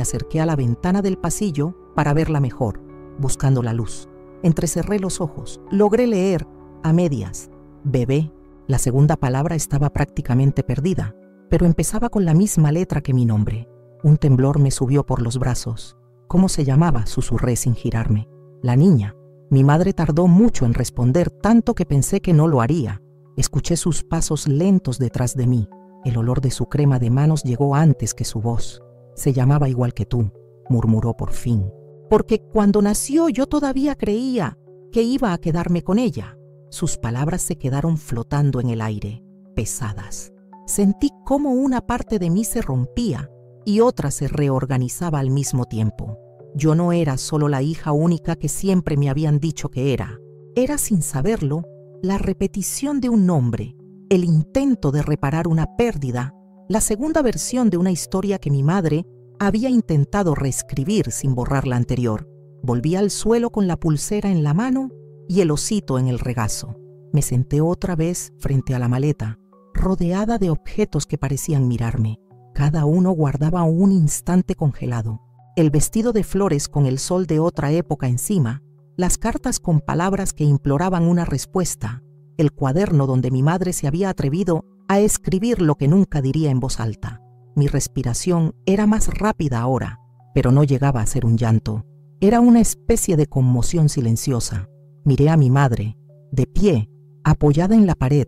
Speaker 1: acerqué a la ventana del pasillo para verla mejor, buscando la luz. Entrecerré los ojos. Logré leer, a medias, bebé. La segunda palabra estaba prácticamente perdida, pero empezaba con la misma letra que mi nombre. Un temblor me subió por los brazos. ¿Cómo se llamaba?, susurré sin girarme. La niña. Mi madre tardó mucho en responder, tanto que pensé que no lo haría. Escuché sus pasos lentos detrás de mí. El olor de su crema de manos llegó antes que su voz. Se llamaba igual que tú, murmuró por fin. Porque cuando nació yo todavía creía que iba a quedarme con ella. Sus palabras se quedaron flotando en el aire, pesadas. Sentí cómo una parte de mí se rompía y otra se reorganizaba al mismo tiempo. Yo no era solo la hija única que siempre me habían dicho que era. Era, sin saberlo, la repetición de un nombre, el intento de reparar una pérdida, la segunda versión de una historia que mi madre había intentado reescribir sin borrar la anterior. Volví al suelo con la pulsera en la mano y el osito en el regazo. Me senté otra vez frente a la maleta, rodeada de objetos que parecían mirarme. Cada uno guardaba un instante congelado. El vestido de flores con el sol de otra época encima, las cartas con palabras que imploraban una respuesta, el cuaderno donde mi madre se había atrevido a escribir lo que nunca diría en voz alta. Mi respiración era más rápida ahora, pero no llegaba a ser un llanto. Era una especie de conmoción silenciosa. Miré a mi madre, de pie, apoyada en la pared.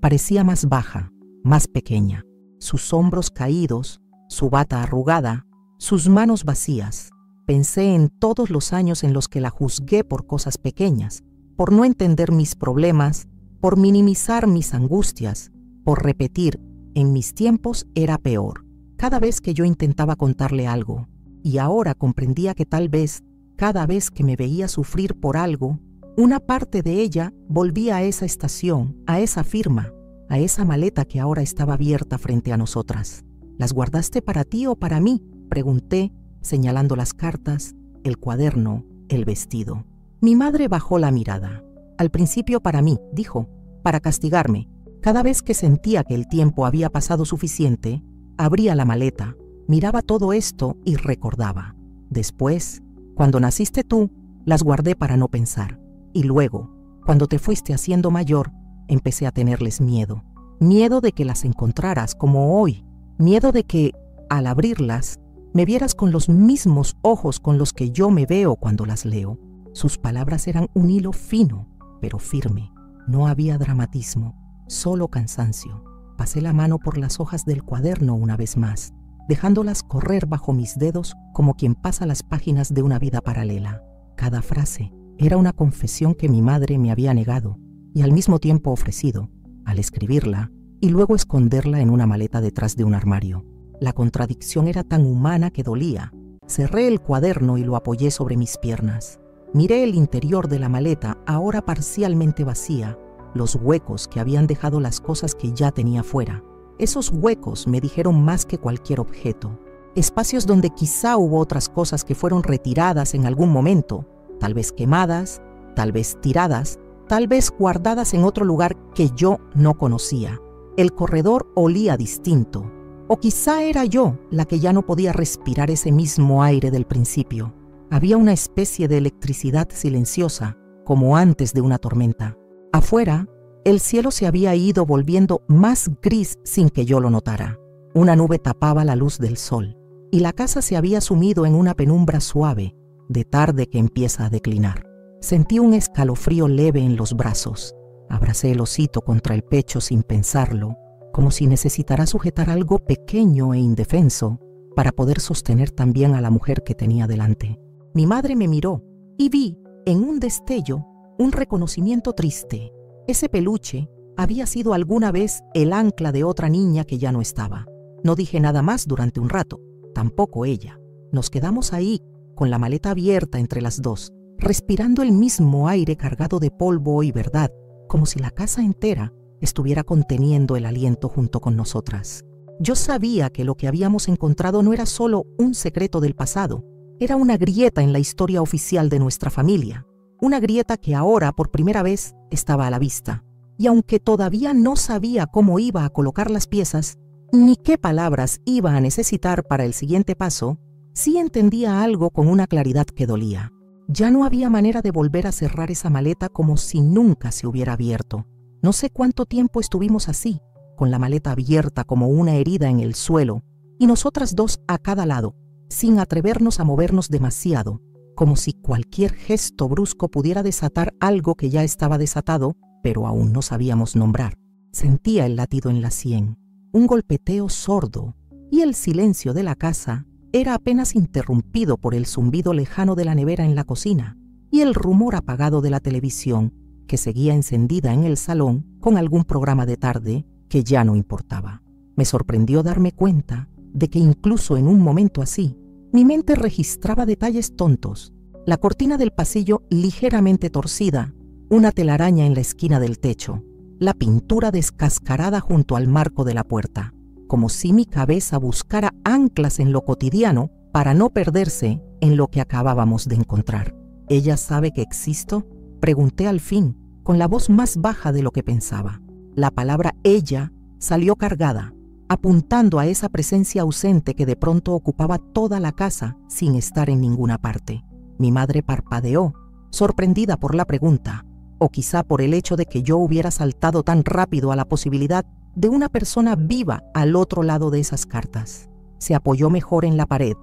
Speaker 1: Parecía más baja, más pequeña. Sus hombros caídos su bata arrugada, sus manos vacías. Pensé en todos los años en los que la juzgué por cosas pequeñas, por no entender mis problemas, por minimizar mis angustias, por repetir, en mis tiempos era peor, cada vez que yo intentaba contarle algo. Y ahora comprendía que tal vez, cada vez que me veía sufrir por algo, una parte de ella volvía a esa estación, a esa firma, a esa maleta que ahora estaba abierta frente a nosotras. ¿Las guardaste para ti o para mí?, pregunté, señalando las cartas, el cuaderno, el vestido. Mi madre bajó la mirada. Al principio para mí, dijo, para castigarme. Cada vez que sentía que el tiempo había pasado suficiente, abría la maleta, miraba todo esto y recordaba. Después, cuando naciste tú, las guardé para no pensar. Y luego, cuando te fuiste haciendo mayor, empecé a tenerles miedo. Miedo de que las encontraras como hoy. Miedo de que, al abrirlas, me vieras con los mismos ojos con los que yo me veo cuando las leo. Sus palabras eran un hilo fino, pero firme. No había dramatismo, solo cansancio. Pasé la mano por las hojas del cuaderno una vez más, dejándolas correr bajo mis dedos como quien pasa las páginas de una vida paralela. Cada frase era una confesión que mi madre me había negado y al mismo tiempo ofrecido, al escribirla y luego esconderla en una maleta detrás de un armario. La contradicción era tan humana que dolía. Cerré el cuaderno y lo apoyé sobre mis piernas. Miré el interior de la maleta, ahora parcialmente vacía, los huecos que habían dejado las cosas que ya tenía fuera. Esos huecos me dijeron más que cualquier objeto. Espacios donde quizá hubo otras cosas que fueron retiradas en algún momento, tal vez quemadas, tal vez tiradas, tal vez guardadas en otro lugar que yo no conocía. El corredor olía distinto. O quizá era yo la que ya no podía respirar ese mismo aire del principio. Había una especie de electricidad silenciosa, como antes de una tormenta. Afuera, el cielo se había ido volviendo más gris sin que yo lo notara. Una nube tapaba la luz del sol, y la casa se había sumido en una penumbra suave, de tarde que empieza a declinar. Sentí un escalofrío leve en los brazos. Abracé el osito contra el pecho sin pensarlo, como si necesitara sujetar algo pequeño e indefenso para poder sostener también a la mujer que tenía delante. Mi madre me miró y vi, en un destello, un reconocimiento triste. Ese peluche había sido alguna vez el ancla de otra niña que ya no estaba. No dije nada más durante un rato, tampoco ella. Nos quedamos ahí, con la maleta abierta entre las dos, respirando el mismo aire cargado de polvo y verdad, como si la casa entera estuviera conteniendo el aliento junto con nosotras. Yo sabía que lo que habíamos encontrado no era solo un secreto del pasado, era una grieta en la historia oficial de nuestra familia, una grieta que ahora por primera vez estaba a la vista. Y aunque todavía no sabía cómo iba a colocar las piezas, ni qué palabras iba a necesitar para el siguiente paso, sí entendía algo con una claridad que dolía. Ya no había manera de volver a cerrar esa maleta como si nunca se hubiera abierto. No sé cuánto tiempo estuvimos así, con la maleta abierta como una herida en el suelo, y nosotras dos a cada lado, sin atrevernos a movernos demasiado, como si cualquier gesto brusco pudiera desatar algo que ya estaba desatado, pero aún no sabíamos nombrar. Sentía el latido en la sien, un golpeteo sordo, y el silencio de la casa era apenas interrumpido por el zumbido lejano de la nevera en la cocina y el rumor apagado de la televisión que seguía encendida en el salón con algún programa de tarde que ya no importaba. Me sorprendió darme cuenta de que incluso en un momento así, mi mente registraba detalles tontos: la cortina del pasillo ligeramente torcida, una telaraña en la esquina del techo, la pintura descascarada junto al marco de la puerta, como si mi cabeza buscara anclas en lo cotidiano para no perderse en lo que acabábamos de encontrar. ¿Ella sabe que existo?, pregunté al fin, con la voz más baja de lo que pensaba. La palabra ella salió cargada, apuntando a esa presencia ausente que de pronto ocupaba toda la casa sin estar en ninguna parte. Mi madre parpadeó, sorprendida por la pregunta, o quizá por el hecho de que yo hubiera saltado tan rápido a la posibilidad de una persona viva al otro lado de esas cartas. Se apoyó mejor en la pared,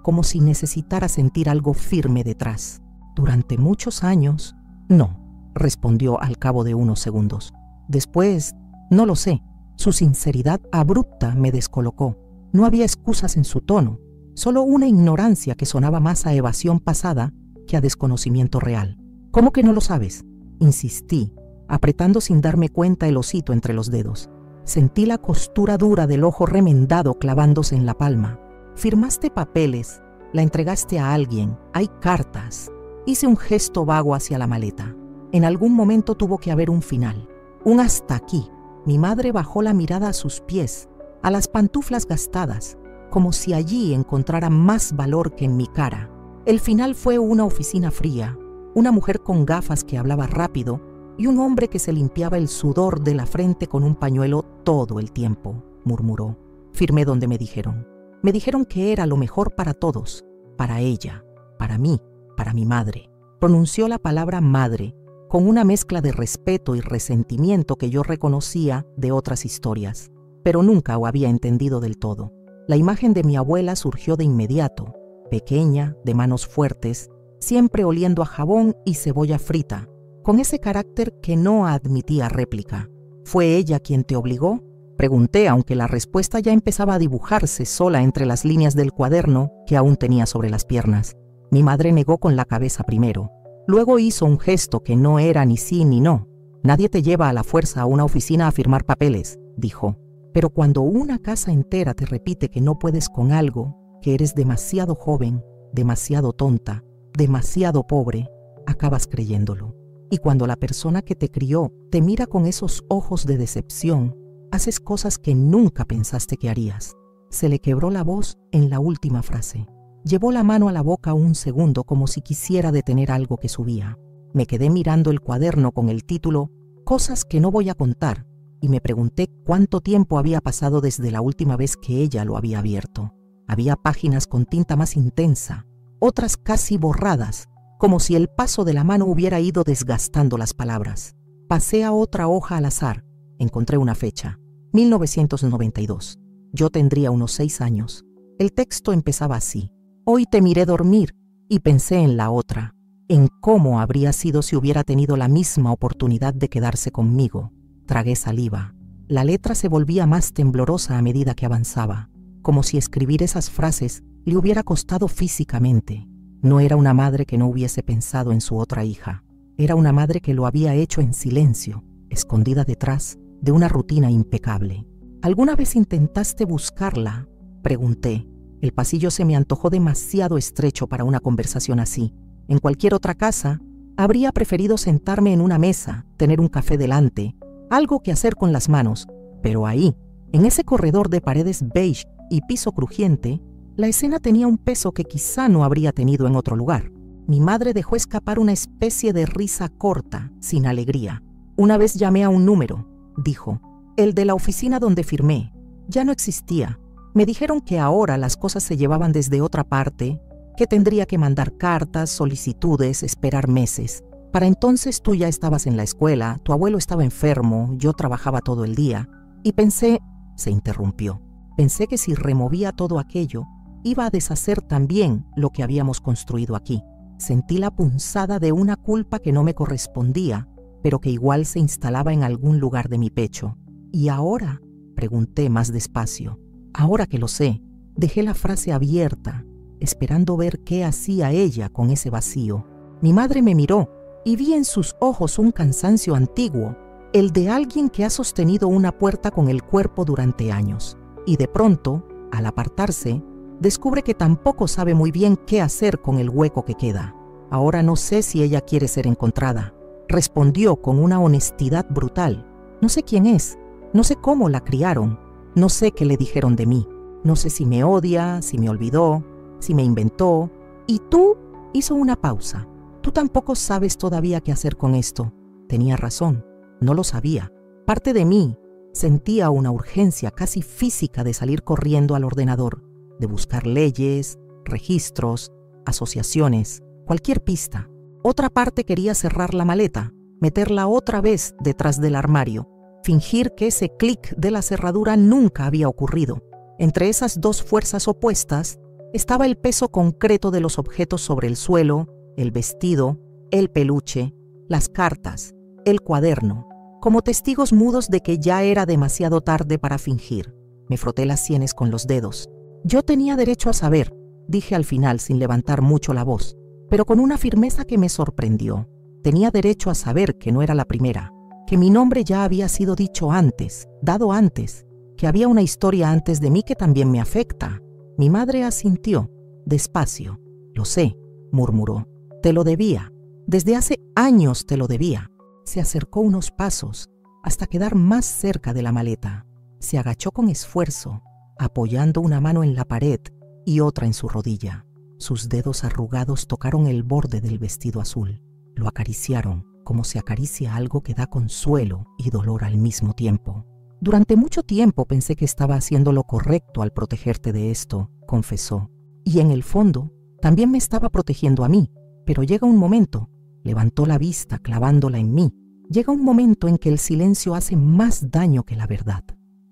Speaker 1: como si necesitara sentir algo firme detrás. Durante muchos años, no, respondió al cabo de unos segundos. Después, no lo sé. Su sinceridad abrupta me descolocó. No había excusas en su tono, solo una ignorancia que sonaba más a evasión pasada que a desconocimiento real. ¿Cómo que no lo sabes? Insistí, apretando sin darme cuenta el osito entre los dedos. Sentí la costura dura del ojo remendado clavándose en la palma. Firmaste papeles, la entregaste a alguien, hay cartas. Hice un gesto vago hacia la maleta. En algún momento tuvo que haber un final, un hasta aquí. Mi madre bajó la mirada a sus pies, a las pantuflas gastadas, como si allí encontrara más valor que en mi cara. El final fue una oficina fría, una mujer con gafas que hablaba rápido y un hombre que se limpiaba el sudor de la frente con un pañuelo todo el tiempo, murmuró. Firmé donde me dijeron. Me dijeron que era lo mejor para todos, para ella, para mí, para mi madre. Pronunció la palabra madre con una mezcla de respeto y resentimiento que yo reconocía de otras historias, pero nunca lo había entendido del todo. La imagen de mi abuela surgió de inmediato, pequeña, de manos fuertes, siempre oliendo a jabón y cebolla frita, con ese carácter que no admitía réplica. ¿Fue ella quien te obligó? Pregunté, aunque la respuesta ya empezaba a dibujarse sola entre las líneas del cuaderno que aún tenía sobre las piernas. Mi madre negó con la cabeza primero. Luego hizo un gesto que no era ni sí ni no. Nadie te lleva a la fuerza a una oficina a firmar papeles, dijo. Pero cuando una casa entera te repite que no puedes con algo, que eres demasiado joven, demasiado tonta, demasiado pobre, acabas creyéndolo. Y cuando la persona que te crió te mira con esos ojos de decepción, haces cosas que nunca pensaste que harías. Se le quebró la voz en la última frase. Llevó la mano a la boca un segundo como si quisiera detener algo que subía. Me quedé mirando el cuaderno con el título Cosas que no voy a contar y me pregunté cuánto tiempo había pasado desde la última vez que ella lo había abierto. Había páginas con tinta más intensa, otras casi borradas, como si el paso de la mano hubiera ido desgastando las palabras. Pasé a otra hoja al azar. Encontré una fecha, 1992. Yo tendría unos 6 años. El texto empezaba así. Hoy te miré dormir y pensé en la otra, en cómo habría sido si hubiera tenido la misma oportunidad de quedarse conmigo. Tragué saliva. La letra se volvía más temblorosa a medida que avanzaba, como si escribir esas frases le hubiera costado físicamente. No era una madre que no hubiese pensado en su otra hija. Era una madre que lo había hecho en silencio, escondida detrás de una rutina impecable. ¿Alguna vez intentaste buscarla?, pregunté. El pasillo se me antojó demasiado estrecho para una conversación así. En cualquier otra casa, habría preferido sentarme en una mesa, tener un café delante, algo que hacer con las manos, pero ahí, en ese corredor de paredes beige y piso crujiente, la escena tenía un peso que quizá no habría tenido en otro lugar. Mi madre dejó escapar una especie de risa corta, sin alegría. Una vez llamé a un número, dijo, el de la oficina donde firmé. Ya no existía. Me dijeron que ahora las cosas se llevaban desde otra parte, que tendría que mandar cartas, solicitudes, esperar meses. Para entonces tú ya estabas en la escuela, tu abuelo estaba enfermo, yo trabajaba todo el día. Y pensé, se interrumpió, pensé que si removía todo aquello, iba a deshacer también lo que habíamos construido aquí. Sentí la punzada de una culpa que no me correspondía, pero que igual se instalaba en algún lugar de mi pecho. ¿Y ahora?, pregunté más despacio. Ahora que lo sé, dejé la frase abierta, esperando ver qué hacía ella con ese vacío. Mi madre me miró y vi en sus ojos un cansancio antiguo, el de alguien que ha sostenido una puerta con el cuerpo durante años. Y de pronto, al apartarse, descubre que tampoco sabe muy bien qué hacer con el hueco que queda. Ahora no sé si ella quiere ser encontrada. Respondió con una honestidad brutal. No sé quién es, no sé cómo la criaron, no sé qué le dijeron de mí, no sé si me odia, si me olvidó, si me inventó. Y tú, hizo una pausa. Tú tampoco sabes todavía qué hacer con esto. Tenía razón, no lo sabía. Parte de mí sentía una urgencia casi física de salir corriendo al ordenador, de buscar leyes, registros, asociaciones, cualquier pista. Otra parte quería cerrar la maleta, meterla otra vez detrás del armario, fingir que ese clic de la cerradura nunca había ocurrido. Entre esas dos fuerzas opuestas estaba el peso concreto de los objetos sobre el suelo, el vestido, el peluche, las cartas, el cuaderno, como testigos mudos de que ya era demasiado tarde para fingir. Me froté las sienes con los dedos. Yo tenía derecho a saber, dije al final sin levantar mucho la voz, pero con una firmeza que me sorprendió. Tenía derecho a saber que no era la primera, que mi nombre ya había sido dicho antes, dado antes, que había una historia antes de mí que también me afecta. Mi madre asintió, despacio. Lo sé, murmuró. Te lo debía. Desde hace años te lo debía. Se acercó unos pasos hasta quedar más cerca de la maleta. Se agachó con esfuerzo, apoyando una mano en la pared y otra en su rodilla. Sus dedos arrugados tocaron el borde del vestido azul. Lo acariciaron, como se acaricia algo que da consuelo y dolor al mismo tiempo. Durante mucho tiempo pensé que estaba haciendo lo correcto al protegerte de esto, confesó. Y en el fondo, también me estaba protegiendo a mí. Pero llega un momento, levantó la vista clavándola en mí. Llega un momento en que el silencio hace más daño que la verdad.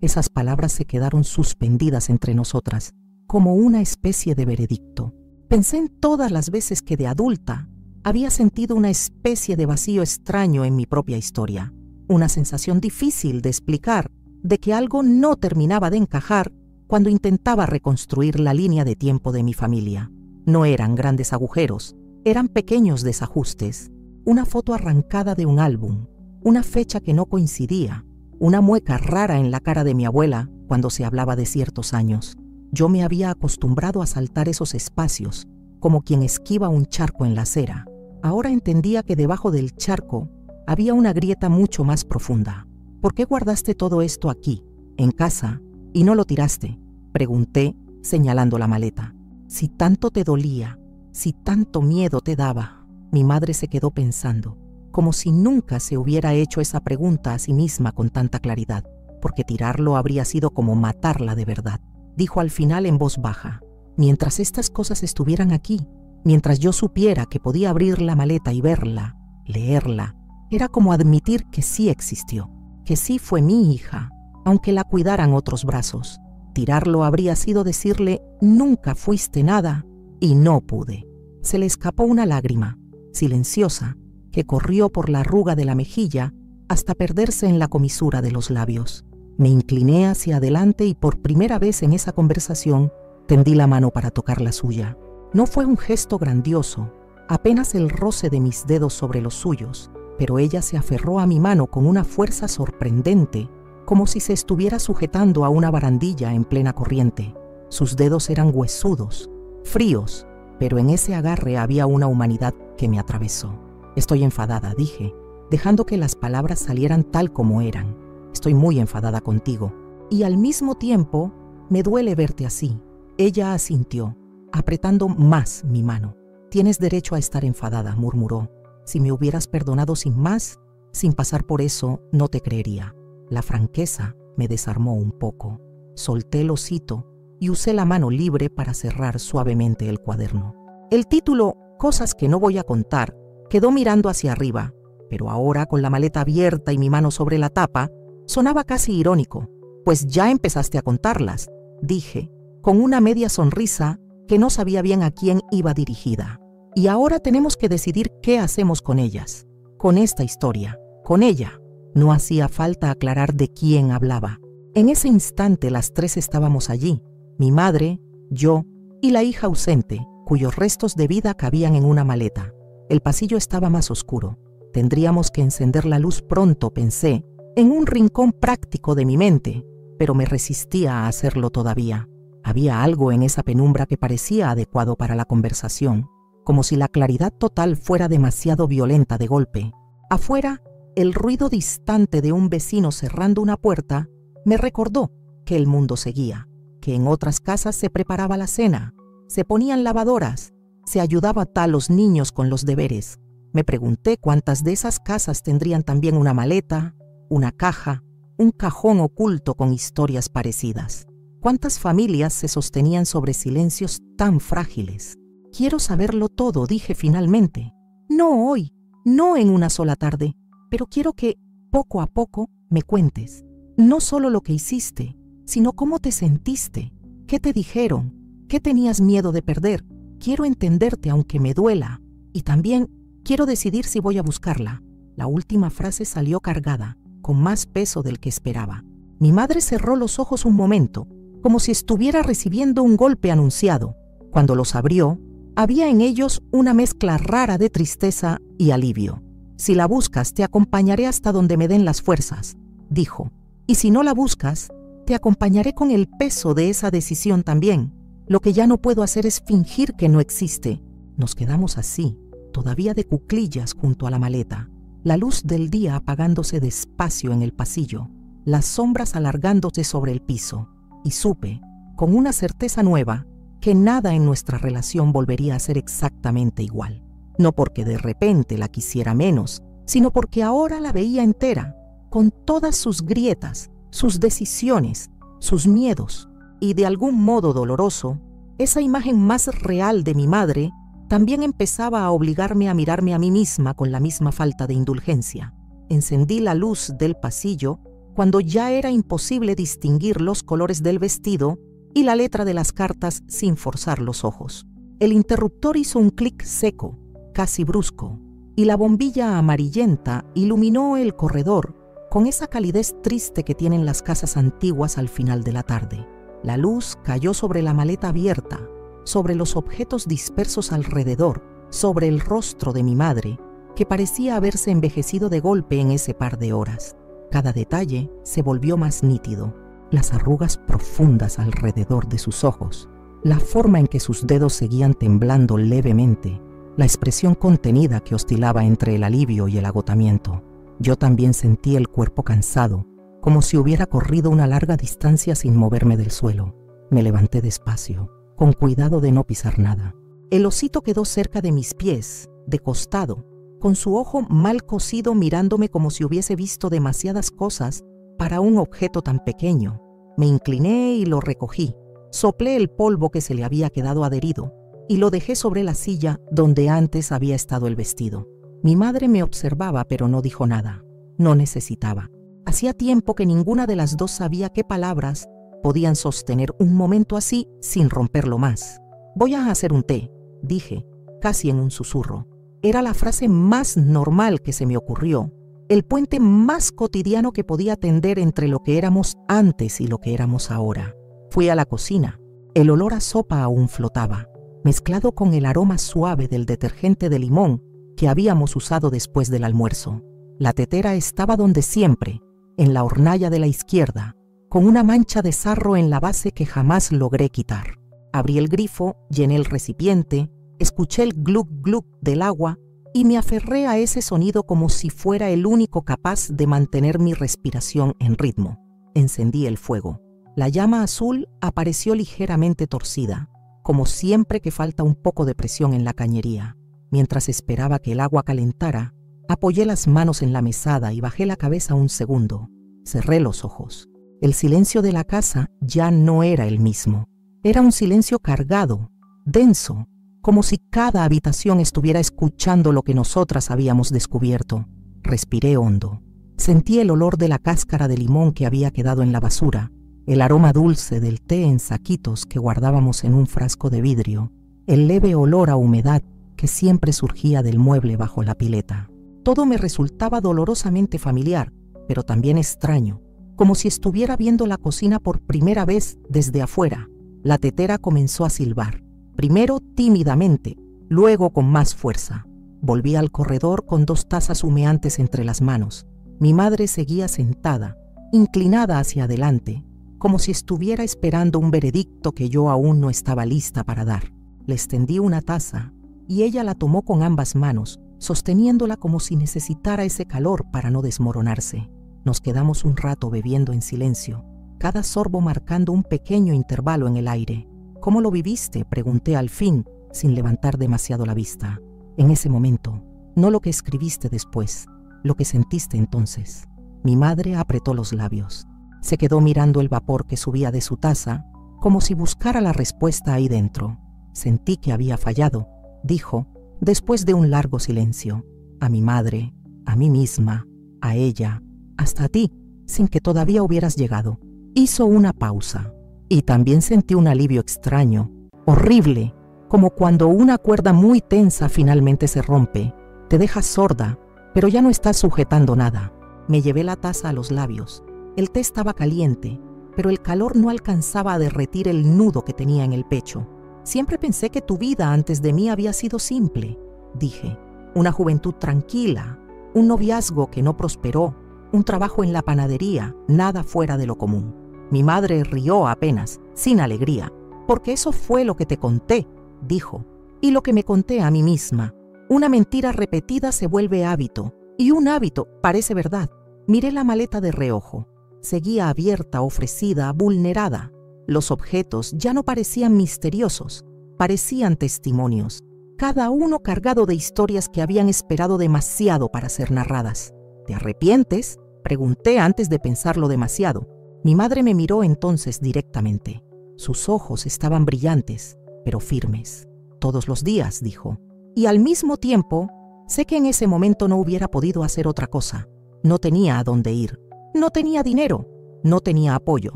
Speaker 1: Esas palabras se quedaron suspendidas entre nosotras, como una especie de veredicto. Pensé en todas las veces que de adulta había sentido una especie de vacío extraño en mi propia historia, una sensación difícil de explicar, de que algo no terminaba de encajar cuando intentaba reconstruir la línea de tiempo de mi familia. No eran grandes agujeros, eran pequeños desajustes, una foto arrancada de un álbum, una fecha que no coincidía, una mueca rara en la cara de mi abuela cuando se hablaba de ciertos años. Yo me había acostumbrado a saltar esos espacios, como quien esquiva un charco en la acera. Ahora entendía que debajo del charco había una grieta mucho más profunda. ¿Por qué guardaste todo esto aquí, en casa, y no lo tiraste?, pregunté, señalando la maleta. Si tanto te dolía, si tanto miedo te daba. Mi madre se quedó pensando, como si nunca se hubiera hecho esa pregunta a sí misma con tanta claridad, porque tirarlo habría sido como matarla de verdad. Dijo al final en voz baja: mientras estas cosas estuvieran aquí, mientras yo supiera que podía abrir la maleta y verla, leerla, era como admitir que sí existió, que sí fue mi hija, aunque la cuidaran otros brazos. Tirarlo habría sido decirle: nunca fuiste nada, y no pude. Se le escapó una lágrima, silenciosa, que corrió por la arruga de la mejilla hasta perderse en la comisura de los labios. Me incliné hacia adelante y por primera vez en esa conversación tendí la mano para tocar la suya. No fue un gesto grandioso, apenas el roce de mis dedos sobre los suyos, pero ella se aferró a mi mano con una fuerza sorprendente, como si se estuviera sujetando a una barandilla en plena corriente. Sus dedos eran huesudos, fríos, pero en ese agarre había una humanidad que me atravesó. Estoy enfadada, dije, dejando que las palabras salieran tal como eran. Estoy muy enfadada contigo, y al mismo tiempo me duele verte así. Ella asintió, apretando más mi mano. Tienes derecho a estar enfadada, murmuró. Si me hubieras perdonado sin más, sin pasar por eso, no te creería. La franqueza me desarmó un poco. Solté el osito y usé la mano libre para cerrar suavemente el cuaderno. El título, Cosas que no voy a contar, quedó mirando hacia arriba, pero ahora con la maleta abierta y mi mano sobre la tapa, sonaba casi irónico. Pues ya empezaste a contarlas, dije, con una media sonrisa que no sabía bien a quién iba dirigida. Y ahora tenemos que decidir qué hacemos con ellas, con esta historia, con ella. No hacía falta aclarar de quién hablaba. En ese instante las tres estábamos allí, mi madre, yo y la hija ausente, cuyos restos de vida cabían en una maleta. El pasillo estaba más oscuro. Tendríamos que encender la luz pronto, pensé, en un rincón práctico de mi mente, pero me resistía a hacerlo todavía. Había algo en esa penumbra que parecía adecuado para la conversación, como si la claridad total fuera demasiado violenta de golpe. Afuera, el ruido distante de un vecino cerrando una puerta me recordó que el mundo seguía, que en otras casas se preparaba la cena, se ponían lavadoras, se ayudaba a los niños con los deberes. Me pregunté cuántas de esas casas tendrían también una maleta, una caja, un cajón oculto con historias parecidas. ¿Cuántas familias se sostenían sobre silencios tan frágiles? Quiero saberlo todo, dije finalmente. No hoy, no en una sola tarde, pero quiero que, poco a poco, me cuentes. No solo lo que hiciste, sino cómo te sentiste, qué te dijeron, qué tenías miedo de perder. Quiero entenderte aunque me duela, y también quiero decidir si voy a buscarla. La última frase salió cargada, con más peso del que esperaba. Mi madre cerró los ojos un momento, como si estuviera recibiendo un golpe anunciado. Cuando los abrió, había en ellos una mezcla rara de tristeza y alivio. «Si la buscas, te acompañaré hasta donde me den las fuerzas», dijo. «Y si no la buscas, te acompañaré con el peso de esa decisión también. Lo que ya no puedo hacer es fingir que no existe». Nos quedamos así, todavía de cuclillas junto a la maleta, la luz del día apagándose despacio en el pasillo, las sombras alargándose sobre el piso, y supe, con una certeza nueva, que nada en nuestra relación volvería a ser exactamente igual. No porque de repente la quisiera menos, sino porque ahora la veía entera, con todas sus grietas, sus decisiones, sus miedos, y de algún modo doloroso, esa imagen más real de mi madre también empezaba a obligarme a mirarme a mí misma con la misma falta de indulgencia. Encendí la luz del pasillo cuando ya era imposible distinguir los colores del vestido y la letra de las cartas sin forzar los ojos. El interruptor hizo un clic seco, casi brusco, y la bombilla amarillenta iluminó el corredor con esa calidez triste que tienen las casas antiguas al final de la tarde. La luz cayó sobre la maleta abierta, sobre los objetos dispersos alrededor, sobre el rostro de mi madre, que parecía haberse envejecido de golpe en ese par de horas. Cada detalle se volvió más nítido. Las arrugas profundas alrededor de sus ojos, la forma en que sus dedos seguían temblando levemente, la expresión contenida que oscilaba entre el alivio y el agotamiento. Yo también sentí el cuerpo cansado, como si hubiera corrido una larga distancia sin moverme del suelo. Me levanté despacio, con cuidado de no pisar nada. El osito quedó cerca de mis pies, de costado, con su ojo mal cosido mirándome como si hubiese visto demasiadas cosas para un objeto tan pequeño. Me incliné y lo recogí. Soplé el polvo que se le había quedado adherido y lo dejé sobre la silla donde antes había estado el vestido. Mi madre me observaba, pero no dijo nada. No necesitaba. Hacía tiempo que ninguna de las dos sabía qué palabras podían sostener un momento así sin romperlo más. «Voy a hacer un té», dije, casi en un susurro. Era la frase más normal que se me ocurrió, el puente más cotidiano que podía tender entre lo que éramos antes y lo que éramos ahora. Fui a la cocina. El olor a sopa aún flotaba, mezclado con el aroma suave del detergente de limón que habíamos usado después del almuerzo. La tetera estaba donde siempre, en la hornalla de la izquierda, con una mancha de sarro en la base que jamás logré quitar. Abrí el grifo, llené el recipiente, escuché el glug glug del agua y me aferré a ese sonido como si fuera el único capaz de mantener mi respiración en ritmo. Encendí el fuego. La llama azul apareció ligeramente torcida, como siempre que falta un poco de presión en la cañería. Mientras esperaba que el agua calentara, apoyé las manos en la mesada y bajé la cabeza un segundo. Cerré los ojos. El silencio de la casa ya no era el mismo. Era un silencio cargado, denso, como si cada habitación estuviera escuchando lo que nosotras habíamos descubierto. Respiré hondo. Sentí el olor de la cáscara de limón que había quedado en la basura, el aroma dulce del té en saquitos que guardábamos en un frasco de vidrio, el leve olor a humedad que siempre surgía del mueble bajo la pileta. Todo me resultaba dolorosamente familiar, pero también extraño, como si estuviera viendo la cocina por primera vez desde afuera. La tetera comenzó a silbar, primero tímidamente, luego con más fuerza. Volví al corredor con 2 tazas humeantes entre las manos. Mi madre seguía sentada, inclinada hacia adelante, como si estuviera esperando un veredicto que yo aún no estaba lista para dar. Le extendí una taza y ella la tomó con ambas manos, sosteniéndola como si necesitara ese calor para no desmoronarse. Nos quedamos un rato bebiendo en silencio, cada sorbo marcando un pequeño intervalo en el aire. «¿Cómo lo viviste?», pregunté al fin, sin levantar demasiado la vista. «En ese momento, no lo que escribiste después, lo que sentiste entonces». Mi madre apretó los labios. Se quedó mirando el vapor que subía de su taza, como si buscara la respuesta ahí dentro. «Sentí que había fallado», dijo, después de un largo silencio. «A mi madre, a mí misma, a ella, hasta a ti, sin que todavía hubieras llegado». Hizo una pausa. Y también sentí un alivio extraño, horrible, como cuando una cuerda muy tensa finalmente se rompe. Te dejas sorda, pero ya no estás sujetando nada. Me llevé la taza a los labios. El té estaba caliente, pero el calor no alcanzaba a derretir el nudo que tenía en el pecho. Siempre pensé que tu vida antes de mí había sido simple, dije. Una juventud tranquila, un noviazgo que no prosperó, un trabajo en la panadería, nada fuera de lo común. Mi madre rió apenas, sin alegría. Porque eso fue lo que te conté, dijo, y lo que me conté a mí misma. Una mentira repetida se vuelve hábito, y un hábito parece verdad. Miré la maleta de reojo. Seguía abierta, ofrecida, vulnerada. Los objetos ya no parecían misteriosos, parecían testimonios, cada uno cargado de historias que habían esperado demasiado para ser narradas. ¿Te arrepientes?, pregunté antes de pensarlo demasiado. Mi madre me miró entonces directamente. Sus ojos estaban brillantes, pero firmes. Todos los días, dijo. Y al mismo tiempo, sé que en ese momento no hubiera podido hacer otra cosa. No tenía a dónde ir. No tenía dinero. No tenía apoyo.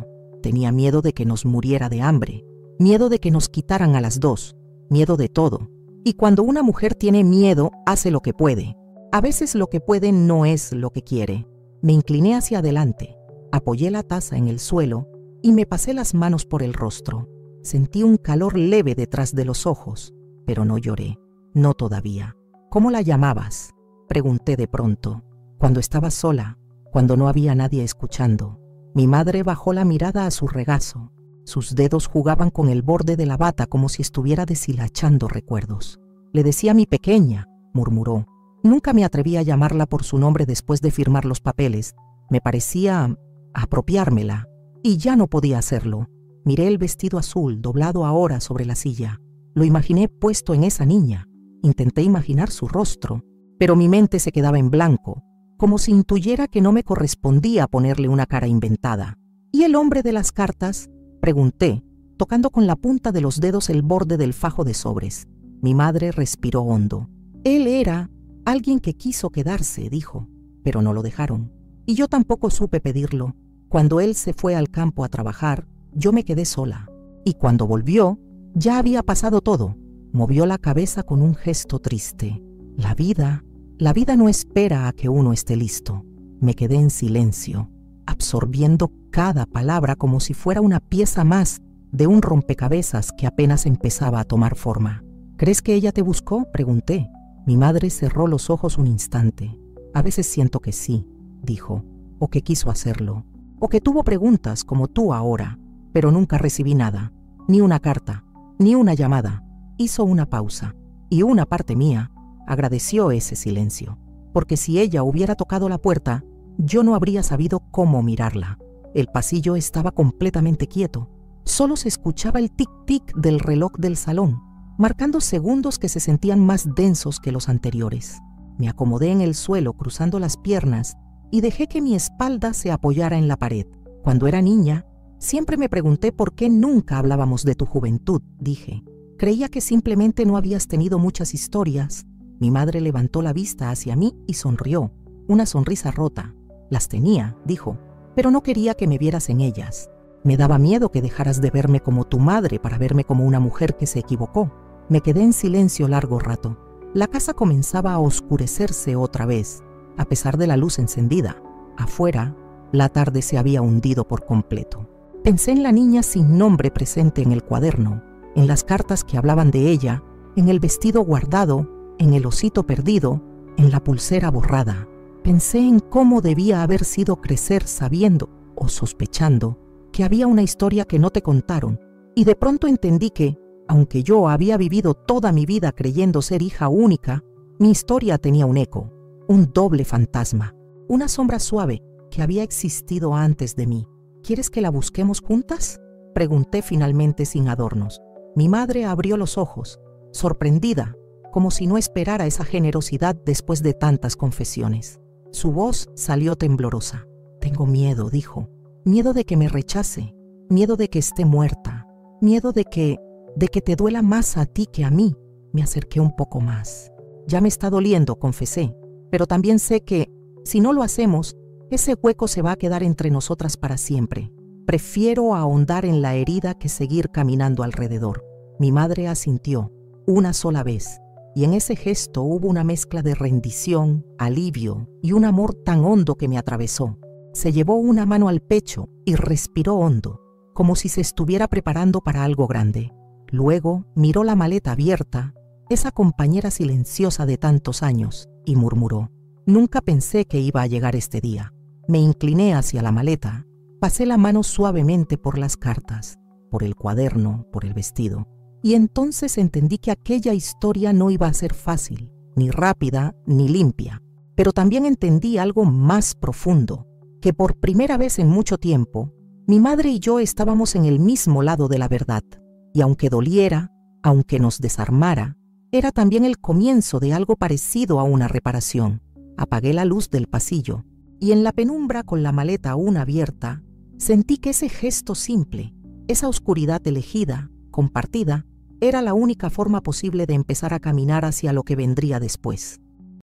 Speaker 1: Tenía miedo de que nos muriera de hambre. Miedo de que nos quitaran a las dos. Miedo de todo. Y cuando una mujer tiene miedo, hace lo que puede. A veces lo que puede no es lo que quiere. Me incliné hacia adelante. Apoyé la taza en el suelo y me pasé las manos por el rostro. Sentí un calor leve detrás de los ojos, pero no lloré. No todavía. ¿Cómo la llamabas?, pregunté de pronto. Cuando estaba sola, cuando no había nadie escuchando. Mi madre bajó la mirada a su regazo. Sus dedos jugaban con el borde de la bata como si estuviera deshilachando recuerdos. Le decía mi pequeña, murmuró. Nunca me atreví a llamarla por su nombre después de firmar los papeles. Me parecía apropiármela, y ya no podía hacerlo. Miré el vestido azul doblado ahora sobre la silla. Lo imaginé puesto en esa niña. Intenté imaginar su rostro, pero mi mente se quedaba en blanco, como si intuyera que no me correspondía ponerle una cara inventada. ¿Y el hombre de las cartas?, pregunté, tocando con la punta de los dedos el borde del fajo de sobres. Mi madre respiró hondo. Él era alguien que quiso quedarse, dijo, pero no lo dejaron. Y yo tampoco supe pedirlo. Cuando él se fue al campo a trabajar, yo me quedé sola. Y cuando volvió, ya había pasado todo. Movió la cabeza con un gesto triste. La vida no espera a que uno esté listo. Me quedé en silencio, absorbiendo cada palabra como si fuera una pieza más de un rompecabezas que apenas empezaba a tomar forma. ¿Crees que ella te buscó?, pregunté. Mi madre cerró los ojos un instante. A veces siento que sí, dijo, o que quiso hacerlo, o que tuvo preguntas como tú ahora, pero nunca recibí nada, ni una carta, ni una llamada. Hizo una pausa, y una parte mía agradeció ese silencio, porque si ella hubiera tocado la puerta, yo no habría sabido cómo mirarla. El pasillo estaba completamente quieto. Solo se escuchaba el tic-tic del reloj del salón, marcando segundos que se sentían más densos que los anteriores. Me acomodé en el suelo cruzando las piernas y dejé que mi espalda se apoyara en la pared. Cuando era niña, siempre me pregunté por qué nunca hablábamos de tu juventud, dije. Creía que simplemente no habías tenido muchas historias. Mi madre levantó la vista hacia mí y sonrió, una sonrisa rota. Las tenía, dijo, pero no quería que me vieras en ellas. Me daba miedo que dejaras de verme como tu madre para verme como una mujer que se equivocó. Me quedé en silencio largo rato. La casa comenzaba a oscurecerse otra vez, a pesar de la luz encendida. Afuera, la tarde se había hundido por completo. Pensé en la niña sin nombre presente en el cuaderno, en las cartas que hablaban de ella, en el vestido guardado, en el osito perdido, en la pulsera borrada. Pensé en cómo debía haber sido crecer sabiendo o sospechando que había una historia que no te contaron, y de pronto entendí que, aunque yo había vivido toda mi vida creyendo ser hija única, mi historia tenía un eco, un doble fantasma, una sombra suave que había existido antes de mí. ¿Quieres que la busquemos juntas?, pregunté finalmente sin adornos. Mi madre abrió los ojos, sorprendida, como si no esperara esa generosidad después de tantas confesiones. Su voz salió temblorosa. Tengo miedo, dijo. Miedo de que me rechace, miedo de que esté muerta, miedo de que te duela más a ti que a mí. Me acerqué un poco más. Ya me está doliendo, confesé, pero también sé que, si no lo hacemos, ese hueco se va a quedar entre nosotras para siempre. Prefiero ahondar en la herida que seguir caminando alrededor. Mi madre asintió, una sola vez, y en ese gesto hubo una mezcla de rendición, alivio y un amor tan hondo que me atravesó. Se llevó una mano al pecho y respiró hondo, como si se estuviera preparando para algo grande. Luego miró la maleta abierta, esa compañera silenciosa de tantos años, y murmuró: «Nunca pensé que iba a llegar este día». Me incliné hacia la maleta, pasé la mano suavemente por las cartas, por el cuaderno, por el vestido, y entonces entendí que aquella historia no iba a ser fácil, ni rápida, ni limpia. Pero también entendí algo más profundo, que por primera vez en mucho tiempo, mi madre y yo estábamos en el mismo lado de la verdad, y aunque doliera, aunque nos desarmara, era también el comienzo de algo parecido a una reparación. Apagué la luz del pasillo, y en la penumbra, con la maleta aún abierta, sentí que ese gesto simple, esa oscuridad elegida, compartida, era la única forma posible de empezar a caminar hacia lo que vendría después.